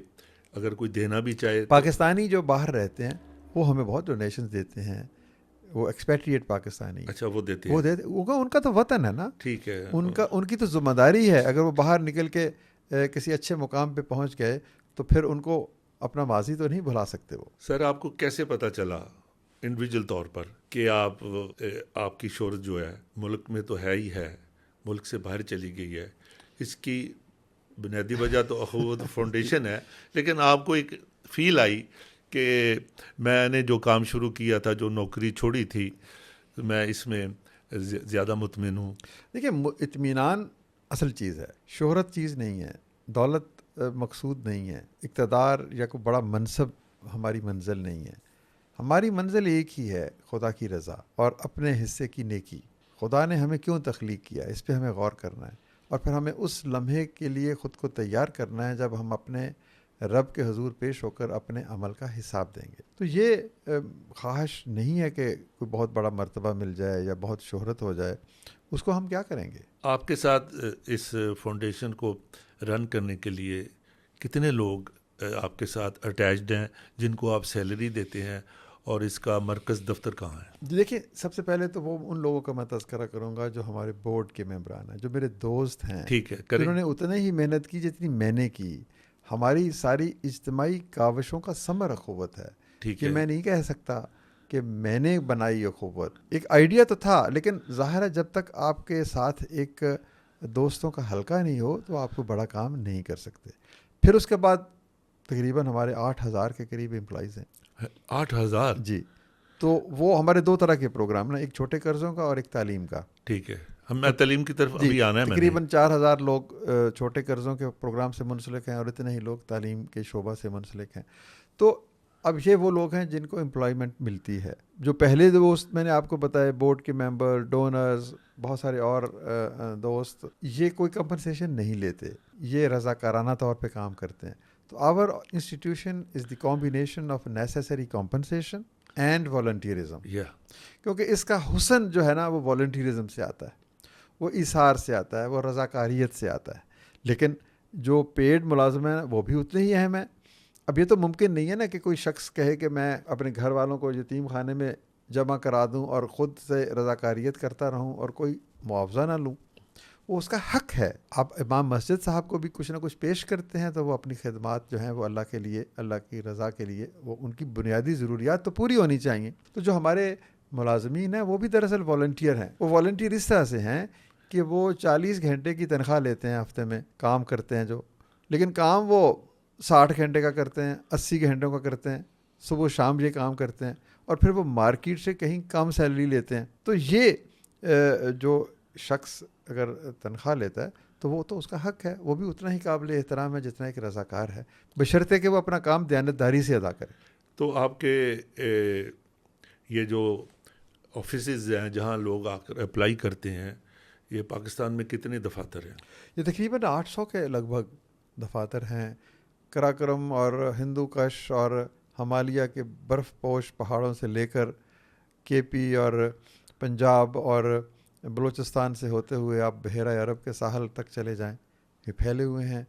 اگر کوئی دینا بھی چاہے، پاکستانی جو باہر رہتے ہیں وہ ہمیں بہت ڈونیشنز دیتے ہیں. وہ ایکسپیٹریٹ پاکستانی، اچھا وہ دیتے ہیں، ان کا تو وطن ہے نا، ٹھیک ہے، ان کی تو ذمہ داری ہے. اگر وہ باہر نکل کے کسی اچھے مقام پہ پہنچ گئے تو پھر ان کو اپنا ماضی تو نہیں بھلا سکتے. وہ سر آپ کو کیسے پتہ چلا انڈیویجول طور پر کہ آپ کی شہرت جو ہے ملک میں تو ہے ہی ہے، ملک سے باہر چلی گئی ہے؟ اس کی بنیادی وجہ تو اخوت فاؤنڈیشن ہے، لیکن آپ کو ایک فیل آئی کہ میں نے جو کام شروع کیا تھا، جو نوکری چھوڑی تھی، میں اس میں زیادہ مطمئن ہوں. دیکھیں اطمینان اصل چیز ہے، شہرت چیز نہیں ہے، دولت مقصود نہیں ہے، اقتدار یا کوئی بڑا منصب ہماری منزل نہیں ہے. ہماری منزل ایک ہی ہے، خدا کی رضا اور اپنے حصے کی نیکی. خدا نے ہمیں کیوں تخلیق کیا، اس پہ ہمیں غور کرنا ہے، اور پھر ہمیں اس لمحے کے لیے خود کو تیار کرنا ہے جب ہم اپنے رب کے حضور پیش ہو کر اپنے عمل کا حساب دیں گے. تو یہ خواہش نہیں ہے کہ کوئی بہت بڑا مرتبہ مل جائے یا بہت شہرت ہو جائے. اس کو ہم کیا کریں گے؟ آپ کے ساتھ اس فاؤنڈیشن کو رن کرنے کے لیے کتنے لوگ آپ کے ساتھ اٹیچڈ ہیں جن کو آپ سیلری دیتے ہیں، اور اس کا مرکز دفتر کہاں ہے؟ دیکھیں سب سے پہلے تو وہ ان لوگوں کا میں تذکرہ کروں گا جو ہمارے بورڈ کے ممبران ہیں، جو میرے دوست ہیں، ٹھیک ہے، جنہوں نے اتنے ہی محنت کی جتنی میں نے کی. ہماری ساری اجتماعی کاوشوں کا ثمر اخوت ہے. ٹھیک کہ ہے، میں نہیں کہہ سکتا کہ میں نے بنائی اخوت. ایک آئیڈیا تو تھا، لیکن ظاہر ہے جب تک آپ کے ساتھ ایک دوستوں کا حلقہ نہیں ہو تو آپ کو بڑا کام نہیں کر سکتے. پھر اس کے بعد تقریباً ہمارے 8,000 کے قریب امپلائیز ہیں. 8,000؟ جی. تو وہ ہمارے دو طرح کے پروگرام نا، ایک چھوٹے قرضوں کا اور ایک تعلیم کا. ٹھیک ہے، میں تعلیم کی طرف ابھی آنا ہے. تقریباً 4,000 لوگ چھوٹے قرضوں کے پروگرام سے منسلک ہیں اور اتنے ہی لوگ تعلیم کے شعبہ سے منسلک ہیں. تو اب یہ وہ لوگ ہیں جن کو امپلائمنٹ ملتی ہے. جو پہلے دوست میں نے آپ کو بتایا، بورڈ کے ممبر، ڈونرز، بہت سارے اور دوست، یہ کوئی کمپنسیشن نہیں لیتے، یہ رضاکارانہ طور پہ کام کرتے ہیں. تو our institution is the combination of necessary compensation and volunteerism. کیونکہ اس کا حسن جو ہے نا وہ والنٹیرزم سے آتا ہے، وہ ایثار سے آتا ہے، وہ رضاکاریت سے آتا ہے. لیکن جو پیڈ ملازم ہیں وہ بھی اتنے ہی اہم ہیں. اب یہ تو ممکن نہیں ہے نا کہ کوئی شخص کہے کہ میں اپنے گھر والوں کو یتیم خانے میں جمع کرا دوں اور خود سے رضاکاریت کرتا رہوں اور کوئی معاوضہ نہ لوں. وہ اس کا حق ہے. آپ امام مسجد صاحب کو بھی کچھ نہ کچھ پیش کرتے ہیں تو وہ اپنی خدمات جو ہیں وہ اللہ کے لیے, اللہ کی رضا کے لیے, وہ ان کی بنیادی ضروریات تو پوری ہونی چاہیے. تو جو ہمارے ملازمین ہیں وہ بھی دراصل والنٹیئر ہیں. وہ والنٹیئر اس طرح سے ہیں کہ وہ 40 گھنٹے کی تنخواہ لیتے ہیں ہفتے میں, کام کرتے ہیں جو, لیکن کام وہ 60 گھنٹے کا کرتے ہیں, 80 گھنٹوں کا کرتے ہیں, صبح شام یہ کام کرتے ہیں, اور پھر وہ مارکیٹ سے کہیں کم سیلری لیتے ہیں. تو یہ جو شخص اگر تنخواہ لیتا ہے تو وہ تو اس کا حق ہے, وہ بھی اتنا ہی قابل احترام ہے جتنا ایک رضاکار ہے, بشرطے کہ وہ اپنا کام دیانتداری سے ادا کرے. تو آپ کے یہ جو آفیسز ہیں جہاں لوگ آ کر اپلائی کرتے ہیں, یہ پاکستان میں کتنے دفاتر ہیں؟ یہ تقریباً 800 کے لگ بھگ دفاتر ہیں. کراکرم اور ہندو کش اور ہمالیہ کے برف پوش پہاڑوں سے لے کر کے پی اور پنجاب اور بلوچستان سے ہوتے ہوئے آپ بحیرہ عرب کے ساحل تک چلے جائیں, یہ پھیلے ہوئے ہیں.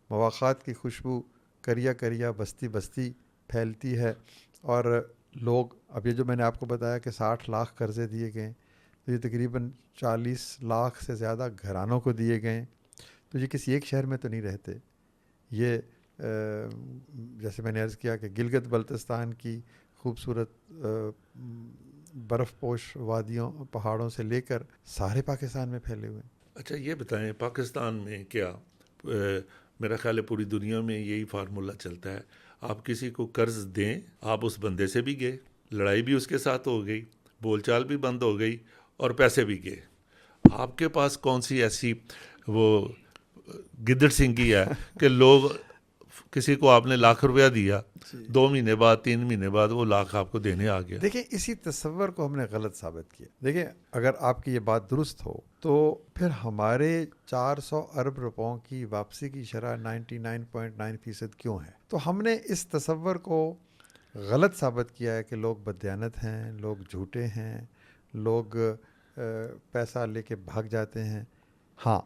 مواقعات کی خوشبو کریا کریا بستی بستی پھیلتی ہے. اور لوگ, اب یہ جو میں نے آپ کو بتایا کہ 60 لاکھ قرضے دیے گئے, تو یہ تقریباً 40 لاکھ سے زیادہ گھرانوں کو دیے گئے. تو یہ کسی ایک شہر میں تو نہیں رہتے. یہ جیسے میں نے عرض کیا کہ گلگت بلتستان کی خوبصورت برف پوش وادیوں پہاڑوں سے لے کر سارے پاکستان میں پھیلے ہوئے ہیں. اچھا یہ بتائیں, پاکستان میں کیا میرا خیال ہے پوری دنیا میں یہی فارمولہ چلتا ہے, آپ کسی کو قرض دیں, آپ اس بندے سے بھی گئے, لڑائی بھی اس کے ساتھ ہو گئی, بول چال بھی بند ہو گئی, اور پیسے بھی گئے. آپ کے پاس کون سی ایسی وہ گدڑ سنگھی ہے کہ لوگ, کسی کو آپ نے لاکھ روپیہ دیا, 2 مہینے بعد 3 مہینے بعد وہ لاکھ آپ کو دینے آ گیا. دیکھیں اسی تصور کو ہم نے غلط ثابت کیا. دیکھیں اگر آپ کی یہ بات درست ہو تو پھر ہمارے 400 ارب روپوں کی واپسی کی شرح 99.9% کیوں ہے؟ تو ہم نے اس تصور کو غلط ثابت کیا ہے کہ لوگ بددیانت ہیں, لوگ جھوٹے ہیں, لوگ پیسہ لے کے بھاگ جاتے ہیں. ہاں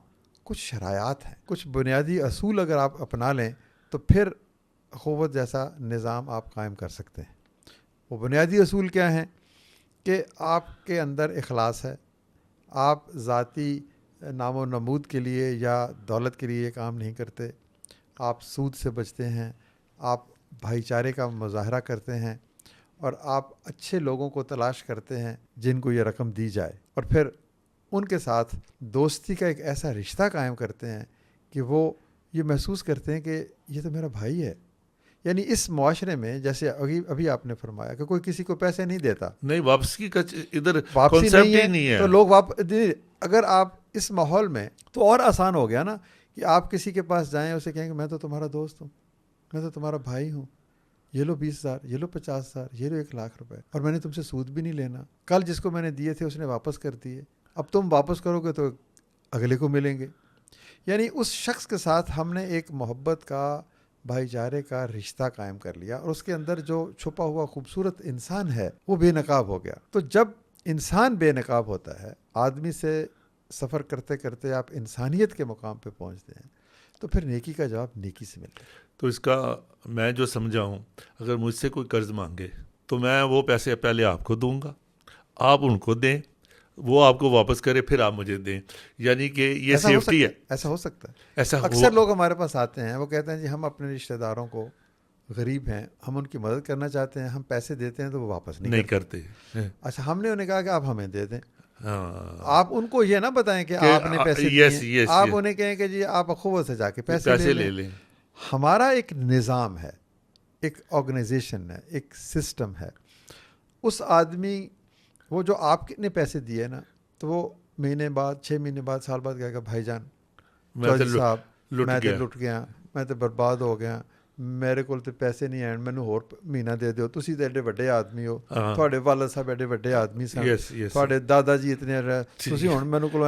کچھ شرائط ہیں, کچھ بنیادی اصول اگر آپ اپنا لیں تو پھر اخوت جیسا نظام آپ قائم کر سکتے ہیں. وہ بنیادی اصول کیا ہیں کہ آپ کے اندر اخلاص ہے, آپ ذاتی نام و نمود کے لیے یا دولت کے لیے یہ کام نہیں کرتے, آپ سود سے بچتے ہیں, آپ بھائی چارے کا مظاہرہ کرتے ہیں, اور آپ اچھے لوگوں کو تلاش کرتے ہیں جن کو یہ رقم دی جائے, اور پھر ان کے ساتھ دوستی کا ایک ایسا رشتہ قائم کرتے ہیں کہ وہ یہ محسوس کرتے ہیں کہ یہ تو میرا بھائی ہے. یعنی اس معاشرے میں جیسے ابھی آپ نے فرمایا کہ کوئی کسی کو پیسے نہیں دیتا, نہیں واپسی کا ادھر واپسی کانسیپٹ ہی نہیں ہے, تو لوگ اگر آپ اس ماحول میں, تو اور آسان ہو گیا نا کہ آپ کسی کے پاس جائیں, اسے کہیں کہ میں تو تمہارا دوست ہوں, میں تو تمہارا بھائی ہوں, یہ لو 20,000, یہ لو 50,000, یہ لو 1 لاکھ روپے, اور میں نے تم سے سود بھی نہیں لینا, کل جس کو میں نے دیے تھے اس نے واپس کر دیے, اب تم واپس کرو گے تو اگلے کو ملیں گے. یعنی اس شخص کے ساتھ ہم نے ایک محبت کا, بھائی چارے کا رشتہ قائم کر لیا, اور اس کے اندر جو چھپا ہوا خوبصورت انسان ہے وہ بے نقاب ہو گیا. تو جب انسان بے نقاب ہوتا ہے, آدمی سے سفر کرتے کرتے آپ انسانیت کے مقام پہ پہنچتے ہیں, تو پھر نیکی کا جواب نیکی سے ملتا ہے. تو اس کا میں جو سمجھا ہوں, اگر مجھ سے کوئی قرض مانگے تو میں وہ پیسے پہلے آپ کو دوں گا, آپ ان کو دیں, وہ آپ کو واپس کرے, پھر آپ مجھے دیں, یعنی کہ یہ سیفٹی ہے. ایسا ہو سکتا ہے. ایسا اکثر لوگ ہمارے پاس آتے ہیں, وہ کہتے ہیں جی ہم اپنے رشتہ داروں کو, غریب ہیں, ہم ان کی مدد کرنا چاہتے ہیں, ہم پیسے دیتے ہیں تو وہ واپس نہیں کرتے. اچھا, ہم نے انہیں کہا کہ آپ ہمیں دے دیں. آپ ان کو یہ نہ بتائیں کہ آپ نے پیسے دیے, آپ انہیں کہیں کہ جی آپ اخوت سے جا کے پیسے لے لیں. ہمارا ایک نظام ہے, ایک آرگنائزیشن ہے, ایک سسٹم ہے. اس آدمی وہ جو آپ نے پیسے دیے نا, تو وہ مہینے بعد, 6 مہینے بعد, سال بعد کہے گا بھائی جان چودھری صاحب میں تو لٹ گیا, میں تو برباد ہو گیا, میرے کو تو پیسے نہیں ہیں, مینوں ਹੋਰ ਮਹੀਨਾ ਦੇ ਦਿਓ, ਤੁਸੀਂ ਤਾਂ ਐਡੇ ਵੱਡੇ ਆਦਮੀ ਹੋ, ਤੁਹਾਡੇ ਵਾਲਦ ਸਾਹਿਬ ਐਡੇ ਵੱਡੇ ਆਦਮੀ ਸਨ, ਤੁਹਾਡੇ ਦਾਦਾ ਜੀ ਇਤਨੇ, ਤੁਸੀਂ ਹੁਣ ਮੈਨੂੰ ਕੋਲੋਂ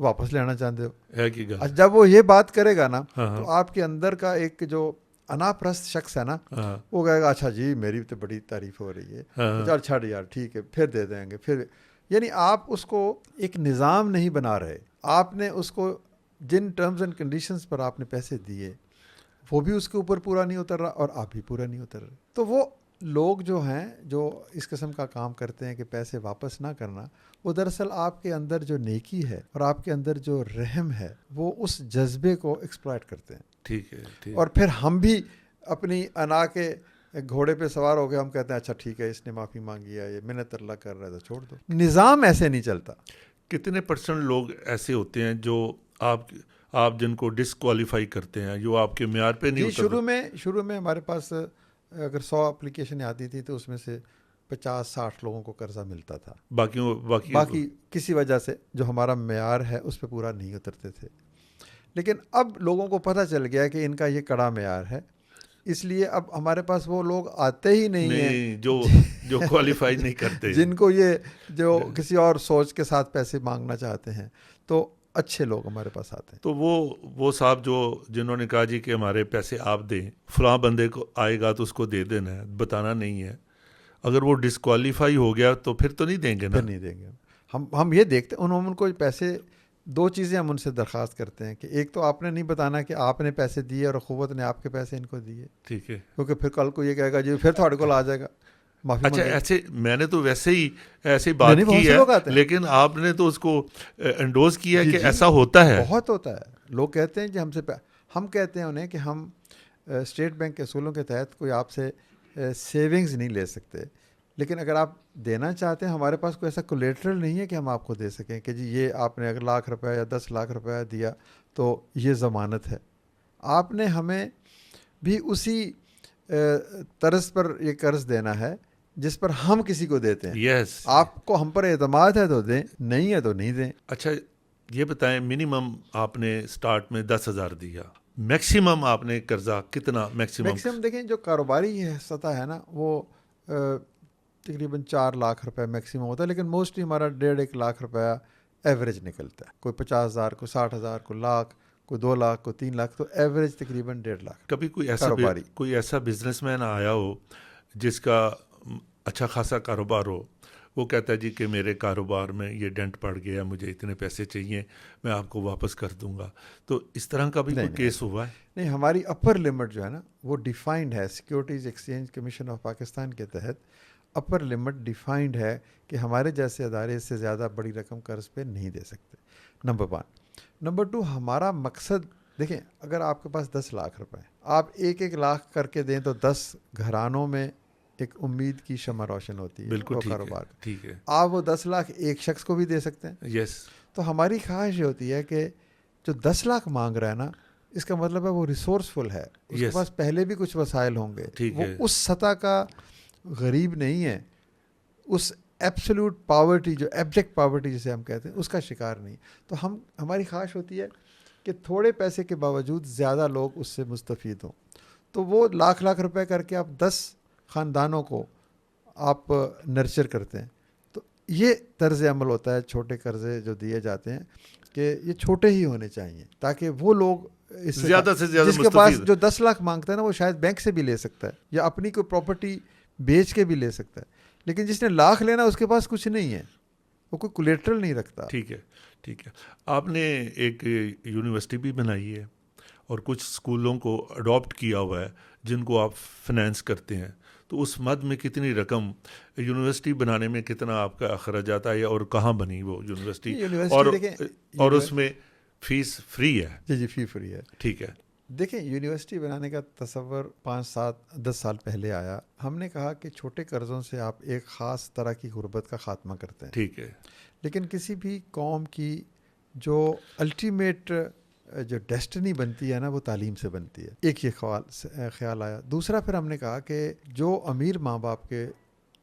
ਵਾਪਸ ਲੈਣਾ ਚਾਹੁੰਦੇ ਹੋ. جب وہ یہ بات کرے گا نا, تو آپ کے اندر کا ایک جو انا پرست شخص ہے نا, وہ کہے گا اچھا جی میری تو بڑی تعریف ہو رہی ہے, چل چھڑ یار ٹھیک ہے پھر دے دیں گے. پھر یعنی آپ اس کو ایک نظام نہیں بنا رہے, آپ نے اس کو جن ٹرمز اینڈ کنڈیشنز پر آپ نے پیسے دیے وہ بھی اس کے اوپر پورا نہیں اتر رہا, اور آپ بھی پورا نہیں اتر رہے. تو وہ لوگ جو ہیں جو اس قسم کا کام کرتے ہیں کہ پیسے واپس نہ کرنا، وہ دراصل آپ کے اندر جو نیکی ہے اور آپ کے اندر جو رحم ہے وہ اس جذبے کو ایکسپلائٹ کرتے ہیں. ٹھیک ہے، ٹھیک. اور پھر ہم بھی اپنی انا کے گھوڑے پہ سوار ہو گئے، ہم کہتے ہیں اچھا ٹھیک ہے اس نے معافی مانگی ہے، یہ منت اللہ کر رہا ہے تو چھوڑ دو. نظام ایسے نہیں چلتا. کتنے پرسنٹ لوگ ایسے ہوتے ہیں جو آپ جن کو ڈسکوالیفائی کرتے ہیں، جو آپ کے معیار پہ نہیں جی اترتے؟ شروع میں ہمارے پاس اگر 100 اپلیکیشنیں آتی تھی تو اس میں سے 50-60 لوگوں کو قرضہ ملتا تھا. باقی کسی وجہ سے جو ہمارا معیار ہے اس پہ پورا نہیں اترتے تھے. لیکن اب لوگوں کو پتہ چل گیا کہ ان کا یہ کڑا معیار ہے، اس لیے اب ہمارے پاس وہ لوگ آتے ہی نہیں ہیں جو کوالیفائی نہیں کرتے، جن کو یہ جو کسی اور سوچ کے ساتھ پیسے مانگنا چاہتے ہیں. تو اچھے لوگ ہمارے پاس آتے ہیں. تو وہ صاحب جنہوں نے کہا جی کہ ہمارے پیسے آپ دیں، فلاں بندے کو آئے گا تو اس کو دے دینا ہے، بتانا نہیں ہے. اگر وہ ڈسکوالیفائی ہو گیا تو پھر تو نہیں دیں گے نا. پھر نہیں دیں گے. ہم یہ دیکھتے ہیں ان کو پیسے، 2 چیزیں ہم ان سے درخواست کرتے ہیں کہ ایک تو آپ نے نہیں بتانا کہ آپ نے پیسے دیے اور اخوت نے آپ کے پیسے ان کو دیے. ٹھیک ہے. کیونکہ پھر کل کو یہ کہے گا جی پھر تھوڑے کو آ جائے گا معافی. اچھا ایسے میں نے تو ویسے ہی ایسی بات کی ہے، لیکن آپ نے تو اس کو انڈوز کیا کہ ایسا ہوتا ہے. بہت ہوتا ہے. لوگ کہتے ہیں کہ ہم کہتے ہیں انہیں کہ ہم اسٹیٹ بینک کے اصولوں کے تحت کوئی آپ سے سیونگز نہیں لے سکتے، لیکن اگر آپ دینا چاہتے ہیں ہمارے پاس کوئی ایسا کولیٹرل نہیں ہے کہ ہم آپ کو دے سکیں کہ جی یہ آپ نے اگر 1,00,000 روپے یا 10,00,000 روپے دیا تو یہ ضمانت ہے. آپ نے ہمیں بھی اسی طرز پر یہ قرض دینا ہے جس پر ہم کسی کو دیتے ہیں. یس. آپ کو ہم پر اعتماد ہے تو دیں، نہیں ہے تو نہیں دیں. اچھا یہ بتائیں، منیمم آپ نے سٹارٹ میں 10,000 دیا، میکسیمم آپ نے قرضہ کتنا؟ میکسیمم دیکھیں جو کاروباری سطح ہے نا وہ تقریباً 4,00,000 روپے میکسیمم ہوتا ہے، لیکن موسٹلی ہمارا 1.5 لاکھ روپیہ ایوریج نکلتا ہے. کوئی 50,000، کوئی 60,000، کوئی لاکھ، کوئی 2 لاکھ، کوئی 3 لاکھ، تو ایوریج تقریباً 1.5 لاکھ. کبھی کوئی ایسا بزنس مین آیا ہو جس کا اچھا خاصا کاروبار ہو، وہ کہتا ہے جی کہ میرے کاروبار میں یہ ڈنٹ پڑ گیا، مجھے اتنے پیسے چاہیے، میں آپ کو واپس کر دوں گا، تو اس طرح کا بھی کوئی کیس ہوا ہے؟ نہیں، ہماری اپر لمٹ جو ہے نا وہ ڈیفائنڈ ہے securities exchange commission of Pakistan کے تحت. اپر لمٹ ڈیفائنڈ ہے کہ ہمارے جیسے ادارے اس سے زیادہ بڑی رقم قرض پہ نہیں دے سکتے. نمبر 1. نمبر 2، ہمارا مقصد دیکھیں، اگر آپ کے پاس 10,00,000 روپے آپ 1-1 لاکھ کر کے دیں تو 10 گھرانوں میں ایک امید کی شمع روشن ہوتی ہے. بالکل کاروبار ٹھیک ہے. آپ وہ 10 لاکھ ایک شخص کو بھی دے سکتے ہیں. یس. تو ہماری خواہش یہ ہوتی ہے کہ جو 10 لاکھ مانگ رہا ہے نا، اس کا مطلب ہے وہ ریسورسفل ہے، اس کے پاس پہلے بھی کچھ وسائل ہوں گے، وہ اس سطح کا غریب نہیں ہے، اس ایبسولوٹ پاورٹی جو ایبجیکٹ پاورٹی جسے ہم کہتے ہیں اس کا شکار نہیں. تو ہماری خواہش ہوتی ہے کہ تھوڑے پیسے کے باوجود زیادہ لوگ اس سے مستفید ہوں. تو وہ لاکھ روپے کر کے آپ 10 خاندانوں کو آپ نرچر کرتے ہیں. تو یہ طرز عمل ہوتا ہے. چھوٹے قرضے جو دیے جاتے ہیں کہ یہ چھوٹے ہی ہونے چاہیے تاکہ وہ لوگ اس سے زیادہ جس کے پاس جو 10 لاکھ مانگتا ہے نا وہ شاید بینک سے بھی لے سکتا ہے یا اپنی کوئی پراپرٹی بیچ کے بھی لے سکتا ہے، لیکن جس نے لاکھ لینا اس کے پاس کچھ نہیں ہے، وہ کوئی کولیٹرل نہیں رکھتا. ٹھیک ہے. آپ نے ایک یونیورسٹی بھی بنائی ہے اور کچھ اسکولوں کو اڈاپٹ کیا ہوا ہے جن کو آپ فنانس کرتے ہیں، تو اس مد میں کتنی رقم یونیورسٹی بنانے میں کتنا آپ کا اخراجات آیا اور کہاں بنی وہ یونیورسٹی؟ اور اس میں فیس فری ہے؟ جی فی فری ہے. ٹھیک ہے. دیکھیں یونیورسٹی بنانے کا تصور 5-7-10 سال پہلے آیا. ہم نے کہا کہ چھوٹے قرضوں سے آپ ایک خاص طرح کی غربت کا خاتمہ کرتے ہیں. ٹھیک ہے. لیکن کسی بھی قوم کی جو الٹیمیٹ جو ڈیسٹنی بنتی ہے نا وہ تعلیم سے بنتی ہے. ایک یہ خیال آیا. دوسرا پھر ہم نے کہا کہ جو امیر ماں باپ کے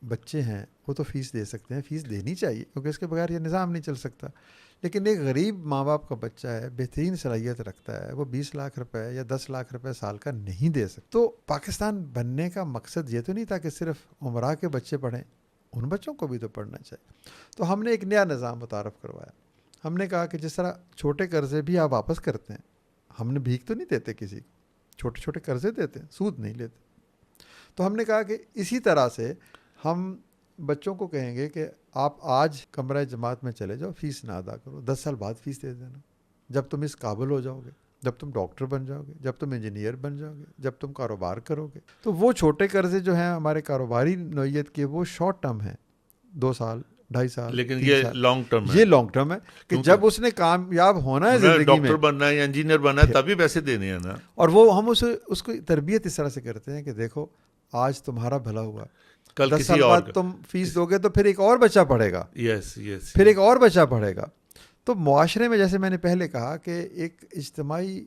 بچے ہیں وہ تو فیس دے سکتے ہیں، فیس دینی چاہیے کیونکہ اس کے بغیر یہ نظام نہیں چل سکتا. لیکن ایک غریب ماں باپ کا بچہ ہے، بہترین صلاحیت رکھتا ہے، وہ 20 لاکھ روپے یا 10 لاکھ روپے سال کا نہیں دے سکتا. تو پاکستان بننے کا مقصد یہ تو نہیں تھا کہ صرف عمرہ کے بچے پڑھیں، ان بچوں کو بھی تو پڑھنا چاہیے. تو ہم نے ایک نیا نظام متعارف کروایا. ہم نے کہا کہ جس طرح چھوٹے قرضے بھی آپ واپس کرتے ہیں، ہم نے بھیک تو نہیں دیتے کسی کو، چھوٹے چھوٹے قرضے دیتے ہیں، سود نہیں لیتے. تو ہم نے کہا کہ اسی طرح سے ہم بچوں کو کہیں گے کہ آپ آج کمرہ جماعت میں چلے جاؤ، فیس نہ ادا کرو، 10 سال بعد فیس دے دینا جب تم اس قابل ہو جاؤ گے. جب تم ڈاکٹر بن جاؤ گے، جب تم انجینئر بن جاؤ گے، جب تم کاروبار کرو گے. تو وہ چھوٹے قرضے جو ہیں ہمارے کاروباری نوعیت کے، وہ شارٹ ٹرم ہیں، 2 سال 2.5 سال، لیکن 3 یہ سال. لانگ ٹرم ہے. یہ لانگ ٹرم ہے کہ جب اس نے کامیاب ہونا ہے زندگی میں، ڈاکٹر بننا ہے یا انجینئر بننا ہے، تبھی پیسے دینے ہیں نا. اور وہ ہم اس کو تربیت اس طرح سے کرتے ہیں کہ دیکھو آج تمہارا بھلا ہوا، کل 10 کسی سال اور بعد تم فیس دو گے تو پھر ایک اور بچہ پڑھے گا، یس یس پھر ایک اور بچہ پڑھے گا. تو معاشرے میں جیسے میں نے پہلے کہا کہ ایک اجتماعی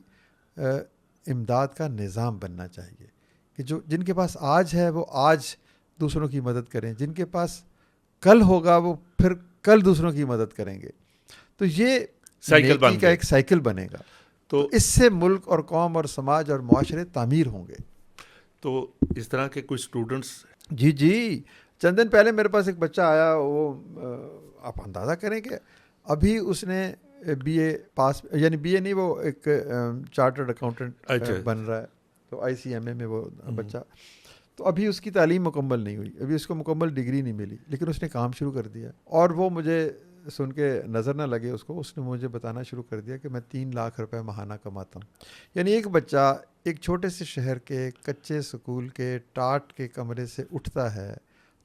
امداد کا نظام بننا چاہیے کہ جن کے پاس آج ہے وہ آج دوسروں کی مدد کریں، جن کے پاس کل ہوگا وہ پھر کل دوسروں کی مدد کریں گے. تو یہ سائیکل نیکی کا ایک سائیکل بنے گا. تو اس سے ملک اور قوم اور سماج اور معاشرے تعمیر ہوں گے. تو اس طرح کے کچھ اسٹوڈنٹس، جی چند دن پہلے میرے پاس ایک بچہ آیا، وہ آپ اندازہ کریں کہ ابھی اس نے بی اے پاس، یعنی بی اے نہیں، وہ ایک چارٹرڈ اکاؤنٹنٹ بن رہا ہے، تو ICMA میں وہ بچہ. تو ابھی اس کی تعلیم مکمل نہیں ہوئی، ابھی اس کو مکمل ڈگری نہیں ملی، لیکن اس نے کام شروع کر دیا. اور وہ مجھے سن کے نظر نہ لگے اس نے مجھے بتانا شروع کر دیا کہ میں 3 لاکھ روپے ماہانہ کماتا ہوں. یعنی ایک بچہ ایک چھوٹے سے شہر کے کچے سکول کے ٹاٹ کے کمرے سے اٹھتا ہے،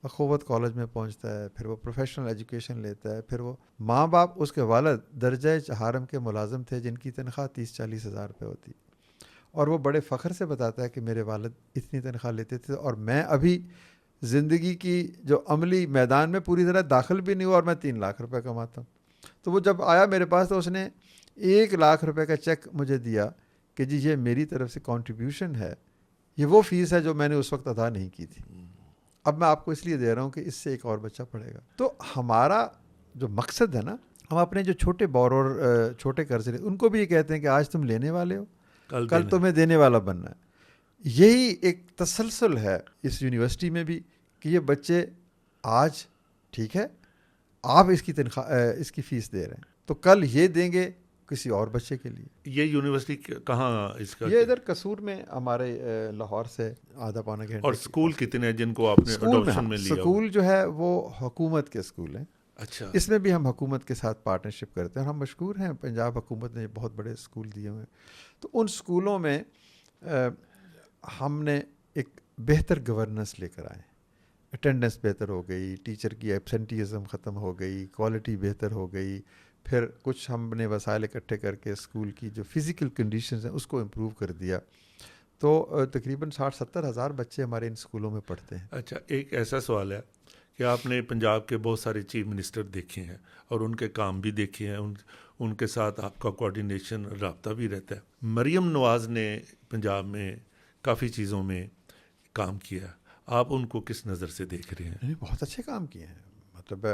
اخوت کالج میں پہنچتا ہے، پھر وہ پروفیشنل ایجوکیشن لیتا ہے، پھر وہ ماں باپ، اس کے والد درجہ چہارم کے ملازم تھے جن کی تنخواہ 30-40 ہزار روپے ہوتی، اور وہ بڑے فخر سے بتاتا ہے کہ میرے والد اتنی تنخواہ لیتے تھے اور میں ابھی زندگی کی جو عملی میدان میں پوری طرح داخل بھی نہیں ہوا اور میں 3 لاکھ روپے کماتا ہوں. تو وہ جب آیا میرے پاس تو اس نے 1 لاکھ روپے کا چیک مجھے دیا کہ جی یہ میری طرف سے کنٹریبیوشن ہے، یہ وہ فیس ہے جو میں نے اس وقت ادا نہیں کی تھی، اب میں آپ کو اس لیے دے رہا ہوں کہ اس سے ایک اور بچہ پڑھے گا. تو ہمارا جو مقصد ہے نا، ہم اپنے جو چھوٹے بورور چھوٹے قرض لے ان کو بھی یہ کہتے ہیں کہ آج تم لینے والے ہو، کل تمہیں دینے والا بننا ہے. یہی ایک تسلسل ہے اس یونیورسٹی میں بھی کہ یہ بچے آج ٹھیک ہے آپ اس کی تنخواہ اس کی فیس دے رہے ہیں، تو کل یہ دیں گے کسی اور بچے کے لیے. یہ یونیورسٹی کہاں اس کا؟ یہ ادھر قصور میں ہمارے لاہور سے آدھا پونا گھنٹے. اور اسکول کتنے ہیں جن کو آپ نے اڈاپشن میں لیا؟ اسکول جو ہے وہ حکومت کے اسکول ہیں. اچھا. اس میں بھی ہم حکومت کے ساتھ پارٹنرشپ کرتے ہیں اور ہم مشکور ہیں، پنجاب حکومت نے بہت بڑے اسکول دیے ہوئے ہیں. تو ان اسکولوں میں ہم نے ایک بہتر گورننس لے کر آئے، اٹینڈنس بہتر ہو گئی، ٹیچر کی ایبسنٹیزم ختم ہو گئی، کوالٹی بہتر ہو گئی. پھر کچھ ہم نے وسائل اکٹھے کر کے اسکول کی جو فزیکل کنڈیشنز ہیں اس کو امپروو کر دیا. تو تقریباً 60-70 ہزار بچے ہمارے ان اسکولوں میں پڑھتے ہیں. اچھا، ایک ایسا سوال ہے کہ آپ نے پنجاب کے بہت سارے چیف منسٹر دیکھے ہیں اور ان کے کام بھی دیکھے ہیں، ان کے ساتھ آپ کا کوارڈینیشن رابطہ بھی رہتا ہے. مریم نواز نے پنجاب میں کافی چیزوں میں کام کیا، آپ ان کو کس نظر سے دیکھ رہے ہیں؟ بہت اچھے کام کیے ہیں، مطلب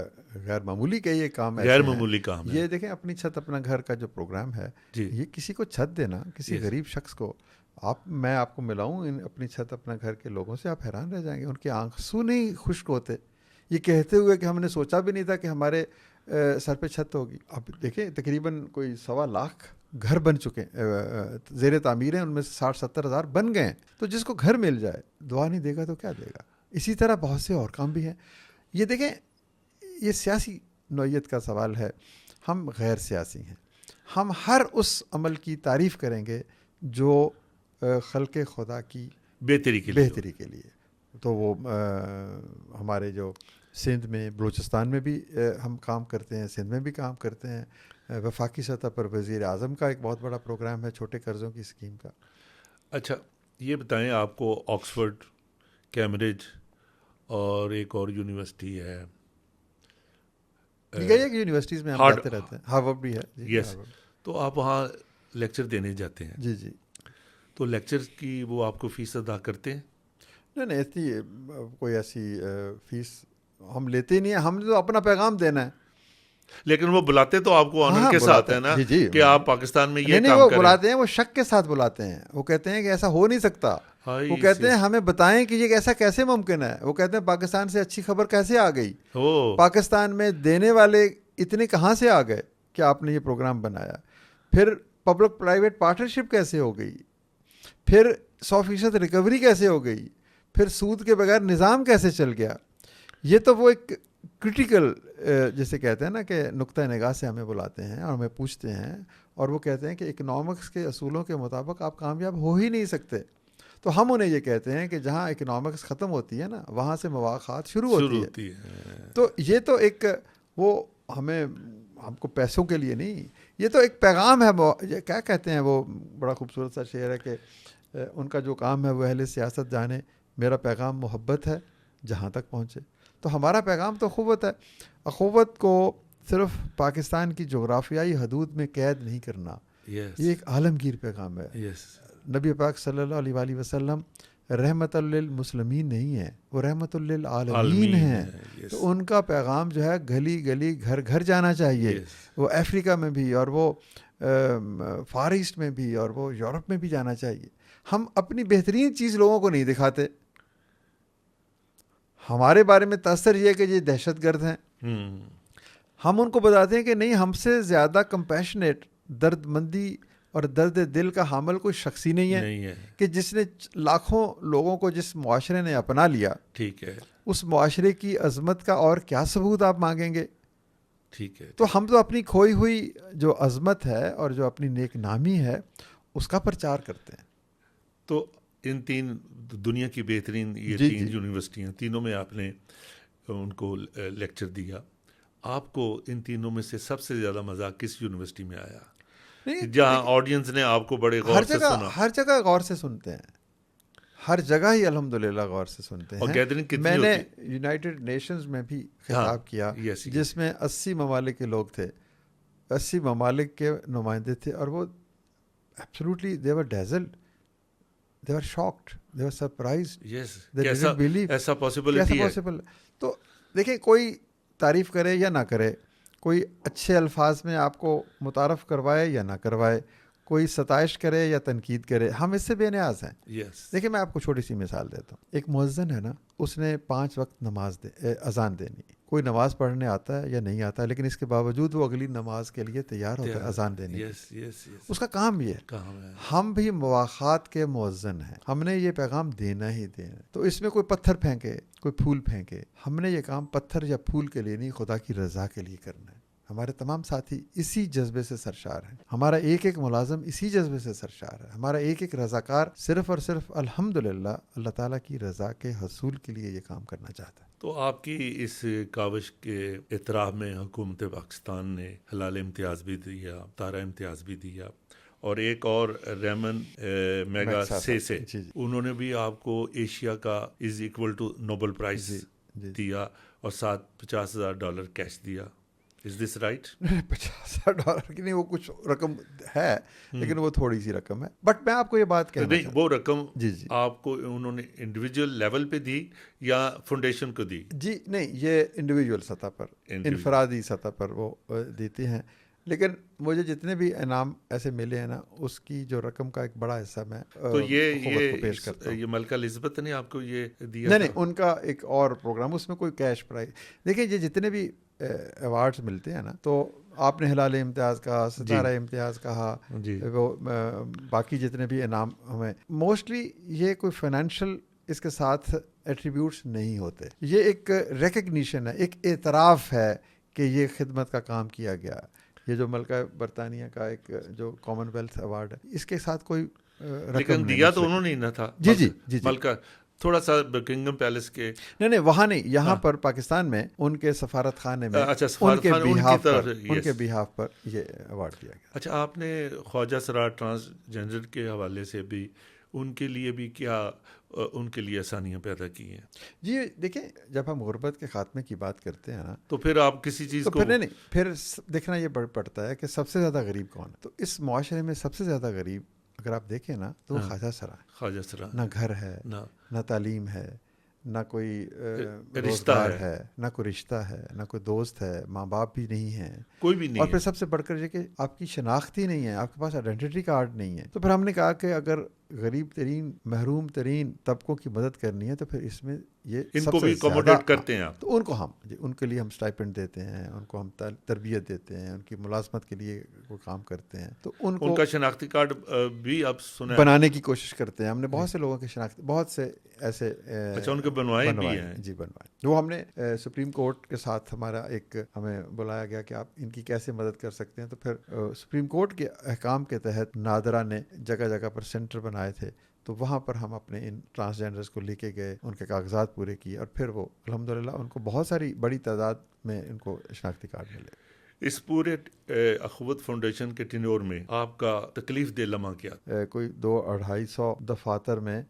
غیر معمولی کا یہ کام ہے، غیر معمولی کام ہے. یہ دیکھیں اپنی چھت اپنا گھر کا جو پروگرام ہے، یہ کسی کو چھت دینا، کسی غریب شخص کو میں آپ کو ملاؤں اپنی چھت اپنا گھر کے لوگوں سے، آپ حیران رہ جائیں گے. ان کے آنسو نہیں خشک ہوتے یہ کہتے ہوئے کہ ہم نے سوچا بھی نہیں تھا کہ ہمارے سر پہ چھت ہوگی. اب دیکھیں تقریباً کوئی 1.25 لاکھ گھر بن چکے زیر تعمیر ہیں، ان میں سے 60-70 ہزار بن گئے ہیں. تو جس کو گھر مل جائے دعا نہیں دے گا تو کیا دے گا. اسی طرح بہت سے اور کام بھی ہیں. یہ دیکھیں یہ سیاسی نوعیت کا سوال ہے، ہم غیر سیاسی ہیں، ہم ہر اس عمل کی تعریف کریں گے جو خلق خدا کی بہتری کے لیے. تو وہ ہمارے جو سندھ میں بلوچستان میں بھی ہم کام کرتے ہیں، سندھ میں بھی کام کرتے ہیں. وفاقی سطح پر وزیر اعظم کا ایک بہت بڑا پروگرام ہے چھوٹے قرضوں کی اسکیم کا. اچھا یہ بتائیں، آپ کو آکسفورڈ، کیمبرج اور ایک اور یونیورسٹی ہے، یونیورسٹیز میں ہم جاتے رہتے ہیں، ہارورڈ بھی ہے. یس. تو آپ وہاں لیکچر دینے جاتے ہیں؟ جی. تو لیکچر کی وہ آپ کو فیس ادا کرتے ہیں؟ نہیں اتنی کوئی ایسی فیس ہم لیتے ہی نہیں ہیں، ہم نے تو اپنا پیغام دینا ہے. لیکن وہ بلاتے تو آپ کو آنر کے ساتھ ہے نا کہ آپ پاکستان میں یہ کام وہ کریں. بلاتے ہیں، وہ شک کے ساتھ بلاتے ہیں. وہ کہتے ہیں کہ ایسا ہو نہیں سکتا. وہ کہتے ہیں ہمیں بتائیں کہ یہ ایسا کیسے ممکن ہے. وہ کہتے ہیں پاکستان سے اچھی خبر کیسے آ گئی، پاکستان میں دینے والے اتنے کہاں سے آ گئے کہ آپ نے یہ پروگرام بنایا. پھر پبلک پرائیویٹ پارٹنرشپ کیسے ہو گئی، پھر 100% ریکوری کیسے ہو گئی، پھر سود کے بغیر نظام کیسے چل گیا. یہ تو وہ ایک کرٹیکل جیسے کہتے ہیں نا کہ نقطہ نگاہ سے ہمیں بلاتے ہیں اور ہمیں پوچھتے ہیں اور وہ کہتے ہیں کہ اکنامکس کے اصولوں کے مطابق آپ کامیاب ہو ہی نہیں سکتے. تو ہم انہیں یہ کہتے ہیں کہ جہاں اکنامکس ختم ہوتی ہے نا وہاں سے مواخات شروع ہوتی ہے. تو یہ تو ایک وہ ہمیں ہم کو پیسوں کے لیے نہیں, یہ تو ایک پیغام ہے. یہ کیا کہتے ہیں, وہ بڑا خوبصورت سا شعر ہے کہ ان کا جو کام ہے وہ اہل سیاست جانے, میرا پیغام محبت ہے جہاں تک پہنچے. تو ہمارا پیغام تو اخوت ہے. اخوت کو صرف پاکستان کی جغرافیائی حدود میں قید نہیں کرنا, یہ ایک عالمگیر پیغام ہے. نبی پاک صلی اللہ علیہ وآلہ وسلم رحمت للمسلمین نہیں ہے, وہ رحمت للعالمین ہیں. تو ان کا پیغام جو ہے گلی گلی گھر گھر جانا چاہیے. وہ افریقہ میں بھی اور وہ فار ایسٹ میں بھی اور وہ یورپ میں بھی جانا چاہیے. ہم اپنی بہترین چیز لوگوں کو نہیں دکھاتے. ہمارے بارے میں تاثر یہ ہے کہ یہ دہشت گرد ہیں. ہم ان کو بتاتے ہیں کہ نہیں, ہم سے زیادہ کمپیشنیٹ, درد مندی اور درد دل کا حامل کوئی شخص ہی نہیں ہے کہ جس نے لاکھوں لوگوں کو جس معاشرے نے اپنا لیا, ٹھیک ہے, اس معاشرے کی عظمت کا اور کیا ثبوت آپ مانگیں گے. ٹھیک ہے. تو ہم تو اپنی کھوئی ہوئی جو عظمت ہے اور جو اپنی نیک نامی ہے اس کا پرچار کرتے ہیں. تو ان تین دنیا کی بہترین یہ تین یونیورسٹیاں, تینوں میں آپ نے ان کو لیکچر دیا. آپ کو ان تینوں میں سے سب سے زیادہ مزہ کس یونیورسٹی میں آیا جہاں آڈینس نے آپ کو بڑے غور سے سنا؟ ہر جگہ غور سے سنتے ہیں, ہر جگہ ہی الحمدللہ غور سے سنتے ہیں. اور گیدرنگ کتنی میں نے ہوتی؟ یونائٹڈ نیشنز میں بھی خطاب کیا جس میں 80 ممالک کے لوگ تھے, 80 ممالک کے نمائندے تھے, اور وہ absolutely they were dazzled, they were shocked, they were surprised, they didn't believe ایسا پاسبلٹی ہے. تو دیکھیں, کوئی تعریف کرے یا نہ کرے, کوئی اچھے الفاظ میں آپ کو متعارف کروائے یا نہ کروائے, کوئی ستائش کرے یا تنقید کرے, ہم اس سے بے نیاز ہیں. دیکھیں میں آپ کو چھوٹی سی مثال دیتا ہوں. ایک مؤذن ہے نا, اس نے 5 وقت نماز اذان دینی. کوئی نماز پڑھنے آتا ہے یا نہیں آتا ہے, لیکن اس کے باوجود وہ اگلی نماز کے لیے تیار ہوتا ہے اذان دینے کی. اس کا کام یہ ہے. ہم بھی مواخات کے مؤذن ہیں, ہم نے یہ پیغام دینا ہی دینا. تو اس میں کوئی پتھر پھینکے, کوئی پھول پھینکے, ہم نے یہ کام پتھر یا پھول کے لیے نہیں, خدا کی رضا کے لیے کرنا ہے. ہمارے تمام ساتھی اسی جذبے سے سرشار ہیں, ہمارا ایک ایک ملازم اسی جذبے سے سرشار ہے, ہمارا ایک ایک رضاکار صرف اور صرف الحمدللہ اللہ تعالیٰ کی رضا کے حصول کے لیے یہ کام کرنا چاہتا ہے. تو آپ کی اس کاوش کے اعتراف میں حکومت پاکستان نے حلال امتیاز بھی دیا, تارا امتیاز بھی دیا, اور ایک اور ریمن میگا سے انہوں نے بھی آپ کو ایشیا کا is equal to Nobel prize دیا اور ساتھ $50,000 کیش دیا. Is this right? $50,000 کی نہیں, وہ کچھ رقم ہے لیکن وہ تھوڑی سی رقم ہے. بٹ میں آپ کو یہ بات کہنا نہیں, وہ رقم آپ کو انہوں نے انڈیویجول لیول پہ دی یا فاؤنڈیشن کو دی؟ جی نہیں, یہ انڈیویجول سطح پر, انفرادی سطح پر وہ دیتے ہیں. لیکن مجھے جتنے بھی انعام ایسے ملے ہیں نا, اس کی جو رقم کا ایک بڑا حصہ میں تو یہ پیش کرتا ہوں. یہ ملکہ الزبتھ نے آپ کو یہ دیا؟ نہیں, ان کا ایک اور پروگرام, اس میں کوئی کیش پرائز. دیکھیں یہ جتنے بھی ایوارڈز ملتے ہیں نا, تو آپ نے ہلال امتیاز کہا, ستارہ امتیاز کہا, وہ باقی جتنے بھی انعام ہمیں, موسٹلی یہ کوئی فائنینشیل اس کے ساتھ ایٹریبیوٹس نہیں ہوتے. یہ ایک ریکگنیشن ہے, ایک اعتراف ہے کہ یہ خدمت کا کام کیا گیا. یہ جو ملکہ برطانیہ کا ایک جو کامن ویلتھ ایوارڈ ہے, اس کے ساتھ کوئی لیکن دیا تو انہوں نے نہ تھا. جی ملکہ تھوڑا سا بکنگم پیلس کے نہیں وہاں نہیں, یہاں پر پاکستان میں ان کے سفارت خانے میں ان کے بیہاف پر یہ ایوارڈ دیا گیا. اچھا, آپ نے خواجہ سرار ٹرانسجینڈر کے حوالے سے بھی ان کے لیے بھی کیا ان کے لیے آسانیاں پیدا کی ہیں؟ جی دیکھیں, جب ہم غربت کے خاتمے کی بات کرتے ہیں نا, تو پھر آپ کسی چیز کو پھر دیکھنا یہ پڑتا ہے کہ سب سے زیادہ غریب کون ہے. تو اس معاشرے میں سب سے زیادہ غریب اگر آپ دیکھیں نا, تو خواجہ سرا. نہ گھر ہے, نہ تعلیم ہے, نہ کوئی روزگار ہے, نہ کوئی رشتہ ہے, نہ کوئی دوست ہے, ماں باپ بھی نہیں ہیں, کوئی بھی نہیں. اور پھر سب سے بڑھ کر یہ کہ آپ کی شناخت ہی نہیں ہے, آپ کے پاس آئیڈینٹی کارڈ نہیں ہے. تو پھر ہم نے کہا کہ اگر غریب ترین محروم ترین طبقوں کی مدد کرنی ہے تو پھر اس میں یہ ان کو بھی اکوموڈیٹ کرتے ہیں آپ. تو ان کو ہم ان کے لیے ہم اسٹائپنڈ دیتے ہیں, ان کو ہم تربیت دیتے ہیں, ان کی ملازمت کے لیے وہ کام کرتے ہیں. تو ان کا شناختی کارڈ بھی آپ سنا بنانے کی کوشش کرتے ہیں. ہم نے بہت سے لوگوں کے شناخت, بہت سے ایسے ان کے بنوائے بھی ہیں. جی بنوائے. وہ ہم نے سپریم کورٹ کے ساتھ ہمارا ایک ہمیں بلایا گیا کہ آپ ان کی کیسے مدد کر سکتے ہیں. تو پھر سپریم کورٹ کے احکام کے تحت نادرا نے جگہ جگہ پر سینٹر بنائے تھے, تو وہاں پر ہم اپنے ان ٹرانسجینڈرز کو لے کے گئے, ان کے کاغذات پورے کیے, اور پھر وہ الحمدللہ ان کو بہت ساری بڑی تعداد میں ان کو شناختی کارڈ ملے. اس پورے اخوت فاؤنڈیشن کے ٹینور میں آپ کا تکلیف دہ لمحہ کیا؟ کوئی 200-250 دفاتر میں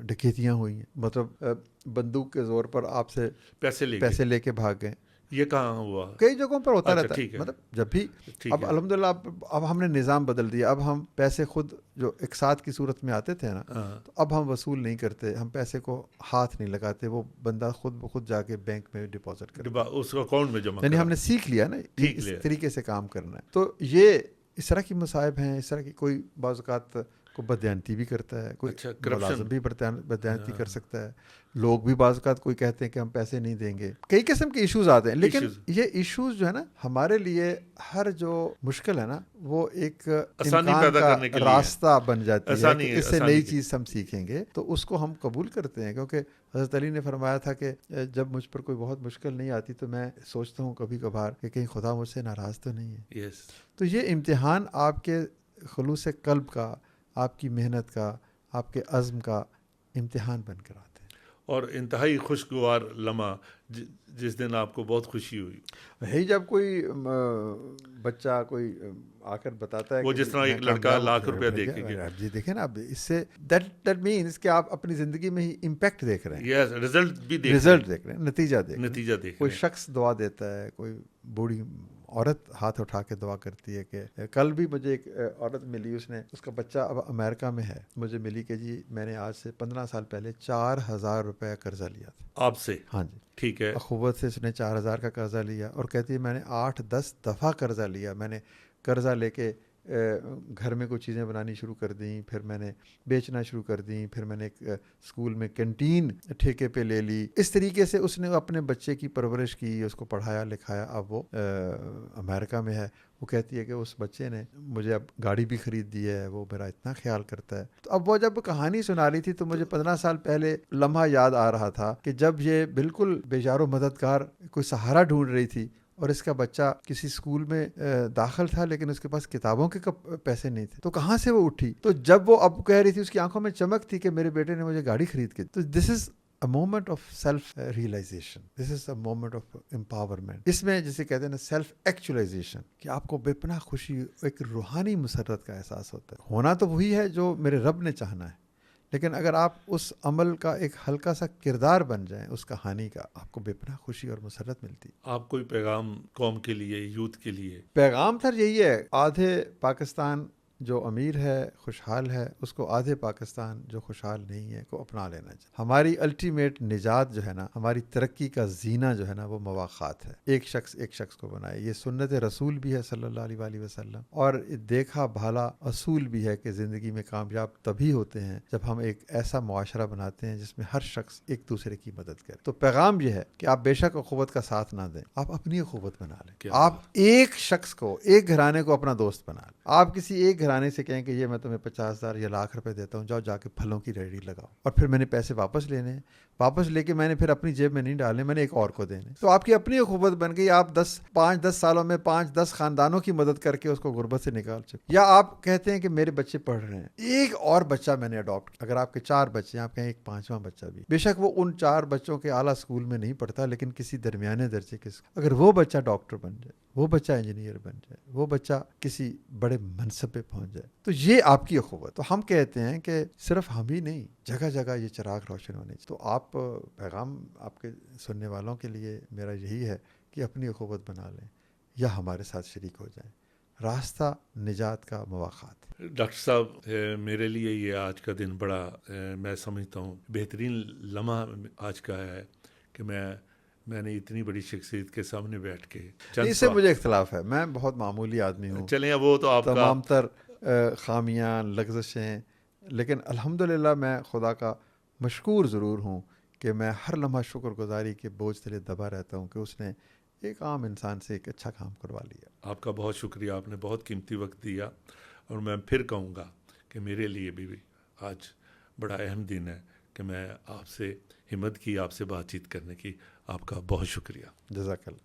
ڈکیتیاں ہوئی ہیں, مطلب بندوق کے زور پر آپ سے پیسے لے کے بھاگ گئے. یہ کہاں ہوا؟ کئی جگہوں پر ہوتا رہتا ہے, مطلب جب بھی اب الحمدللہ اب ہم نے نظام بدل دیا. اب ہم پیسے خود جو اقساط کی صورت میں آتے تھے نا, تو اب ہم وصول نہیں کرتے, ہم پیسے کو ہاتھ نہیں لگاتے, وہ بندہ خود بخود جا کے بینک میں ڈپازٹ کرتا ہے, اس اکاؤنٹ میں جمع, یعنی ہم نے سیکھ لیا نا اس طریقے سے کام کرنا ہے. تو یہ اس طرح کی مصائب ہیں, اس طرح کی کوئی بعض اوقات کو بدیانتی بھی کرتا ہے, کوئی ملازم بھی بدیانتی کر سکتا ہے, لوگ بھی بعض اوقات کوئی کہتے ہیں کہ ہم پیسے نہیں دیں گے, کئی قسم کے ایشوز آتے ہیں. لیکن یہ ایشوز جو ہے نا ہمارے لیے ہر جو مشکل ہے نا وہ ایک امکان کا راستہ بن جاتی ہے کہ اس سے نئی چیز ہم سیکھیں گے, تو اس کو ہم قبول کرتے ہیں. کیونکہ حضرت علی نے فرمایا تھا کہ جب مجھ پر کوئی بہت مشکل نہیں آتی تو میں سوچتا ہوں کبھی کبھار کہ کہیں خدا مجھ سے ناراض تو نہیں ہے. تو یہ امتحان آپ کے خلوص قلب کا, آپ کی محنت کا, آپ کے عزم کا امتحان بن کر آتے ہیں. اور انتہائی خوشگوار لمحہ جس دن آپ کو بہت خوشی ہوئی ہے جب کوئی بچہ کوئی آ کر بتاتا ہے وہ جس طرح ایک لڑکا ₹1,00,000 دے کے گیا. جی دیکھیں نا, اب اس سے دیٹ مینس کہ آپ اپنی زندگی میں ہی امپیکٹ دیکھ رہے ہیں, رزلٹ دیکھ رہے ہیں, نتیجہ دیکھ رہے ہیں. کوئی شخص دعا دیتا ہے, کوئی بوڑھی عورت ہاتھ اٹھا کے دعا کرتی ہے. کہ کل بھی مجھے ایک عورت ملی, اس کا بچہ اب امریکہ میں ہے, مجھے ملی کہ جی میں نے آج سے 15 سال پہلے ₹4,000 قرضہ لیا تھا آپ سے. ہاں جی, ٹھیک ہے. اخوت سے اس نے 4,000 کا قرضہ لیا, اور کہتی ہے میں نے 8-10 دفعہ قرضہ لیا. میں نے قرضہ لے کے گھر میں کوئی چیزیں بنانی شروع کر دیں, پھر میں نے بیچنا شروع کر دیں, پھر میں نے ایک اسکول میں کینٹین ٹھیکے پہ لے لی. اس طریقے سے اس نے اپنے بچے کی پرورش کی, اس کو پڑھایا لکھایا. اب وہ امریکہ میں ہے. وہ کہتی ہے کہ اس بچے نے مجھے اب گاڑی بھی خرید دی ہے, وہ میرا اتنا خیال کرتا ہے. تو اب وہ جب کہانی سنا رہی تھی تو مجھے 15 سال پہلے لمحہ یاد آ رہا تھا کہ جب یہ بالکل بے یار و مددگار کوئی سہارا ڈھونڈ رہی تھی, اور اس کا بچہ کسی اسکول میں داخل تھا لیکن اس کے پاس کتابوں کے پیسے نہیں تھے, تو کہاں سے وہ اٹھی. تو جب وہ اب کہہ رہی تھی, اس کی آنکھوں میں چمک تھی کہ میرے بیٹے نے مجھے گاڑی خرید کے. تو دس از a moment of self realization, this is a moment of empowerment. اس میں جسے کہتے ہیں نا self actualization, کہ آپ کو بے پناہ خوشی, ایک روحانی مسرت کا احساس ہوتا ہے. ہونا تو وہی ہے جو میرے رب نے چاہنا ہے, لیکن اگر آپ اس عمل کا ایک ہلکا سا کردار بن جائیں اس کہانی کا, آپ کو بے پناہ خوشی اور مسرت ملتی. آپ کوئی پیغام قوم کے لیے, یوتھ کے لیے؟ پیغام سر یہی ہے, آدھے پاکستان جو امیر ہے خوشحال ہے, اس کو آدھے پاکستان جو خوشحال نہیں ہے کو اپنا لینا چاہیے. ہماری الٹیمیٹ نجات جو ہے نا, ہماری ترقی کا زینہ جو ہے نا, وہ مواخات ہے. ایک شخص کو بنائے. یہ سنت رسول بھی ہے صلی اللہ علیہ وسلم, اور دیکھا بھالا اصول بھی ہے کہ زندگی میں کامیاب تبھی ہوتے ہیں جب ہم ایک ایسا معاشرہ بناتے ہیں جس میں ہر شخص ایک دوسرے کی مدد کرے. تو پیغام یہ ہے کہ آپ بے شک اخوت کا ساتھ نہ دیں, آپ اپنی اخوت بنا لیں. آپ ایک شخص کو, ایک گھرانے کو اپنا دوست بنا لیں. آپ کسی ایک گھرانے سے کہیں کہ یہ میں تمہیں 50,000 یا ₹1,00,000 دیتا ہوں, جاؤ جا کے پھلوں کی ریڑھی لگاؤ, اور پھر میں نے پیسے واپس لینے ہیں, واپس لے کے میں نے پھر اپنی جیب میں نہیں ڈالنے, میں نے ایک اور کو دینے. تو آپ کی اپنی اخوت بن گئی. آپ 5-10 سالوں میں 5-10 خاندانوں کی مدد کر کے اس کو غربت سے نکال چکے. یا آپ کہتے ہیں کہ میرے بچے پڑھ رہے ہیں, ایک اور بچہ میں نے اڈاپٹ کیا. اگر آپ کے 4 بچے ہیں, آپ کہیں ایک 5واں بچہ بھی, بے شک وہ ان 4 بچوں کے اعلیٰ اسکول میں نہیں پڑھتا, لیکن کسی درمیانے درجے کے, اگر وہ بچہ ڈاکٹر بن جائے, وہ بچہ انجینئر بن جائے, وہ بچہ کسی بڑے منصب پہ پہنچ جائے, تو یہ آپ کی اخوت. تو ہم کہتے ہیں کہ صرف ہم ہی نہیں, جگہ جگہ یہ چراغ روشن ہونے چاہیے. تو آپ پیغام آپ کے سننے والوں کے لیے میرا یہی ہے کہ اپنی اخوت بنا لیں یا ہمارے ساتھ شریک ہو جائیں. راستہ نجات کا مواخات. ڈاکٹر صاحب, میرے لیے یہ آج کا دن بڑا, میں سمجھتا ہوں بہترین لمحہ آج کا ہے کہ میں نے اتنی بڑی شخصیت کے سامنے بیٹھ کے. اس سے مجھے اختلاف ہے, میں بہت معمولی آدمی ہوں. چلیں, وہ تو آپ تمام تر خامیاں, لغزشیں, لیکن الحمدللہ میں خدا کا مشکور ضرور ہوں کہ میں ہر لمحہ شکر گزاری کے بوجھ تلے دبا رہتا ہوں کہ اس نے ایک عام انسان سے ایک اچھا کام کروا لیا. آپ کا بہت شکریہ, آپ نے بہت قیمتی وقت دیا. اور میں پھر کہوں گا کہ میرے لیے بھی آج بڑا اہم دن ہے کہ میں آپ سے ہمت کی آپ سے بات چیت کرنے کی. آپ کا بہت شکریہ. جزاک اللہ.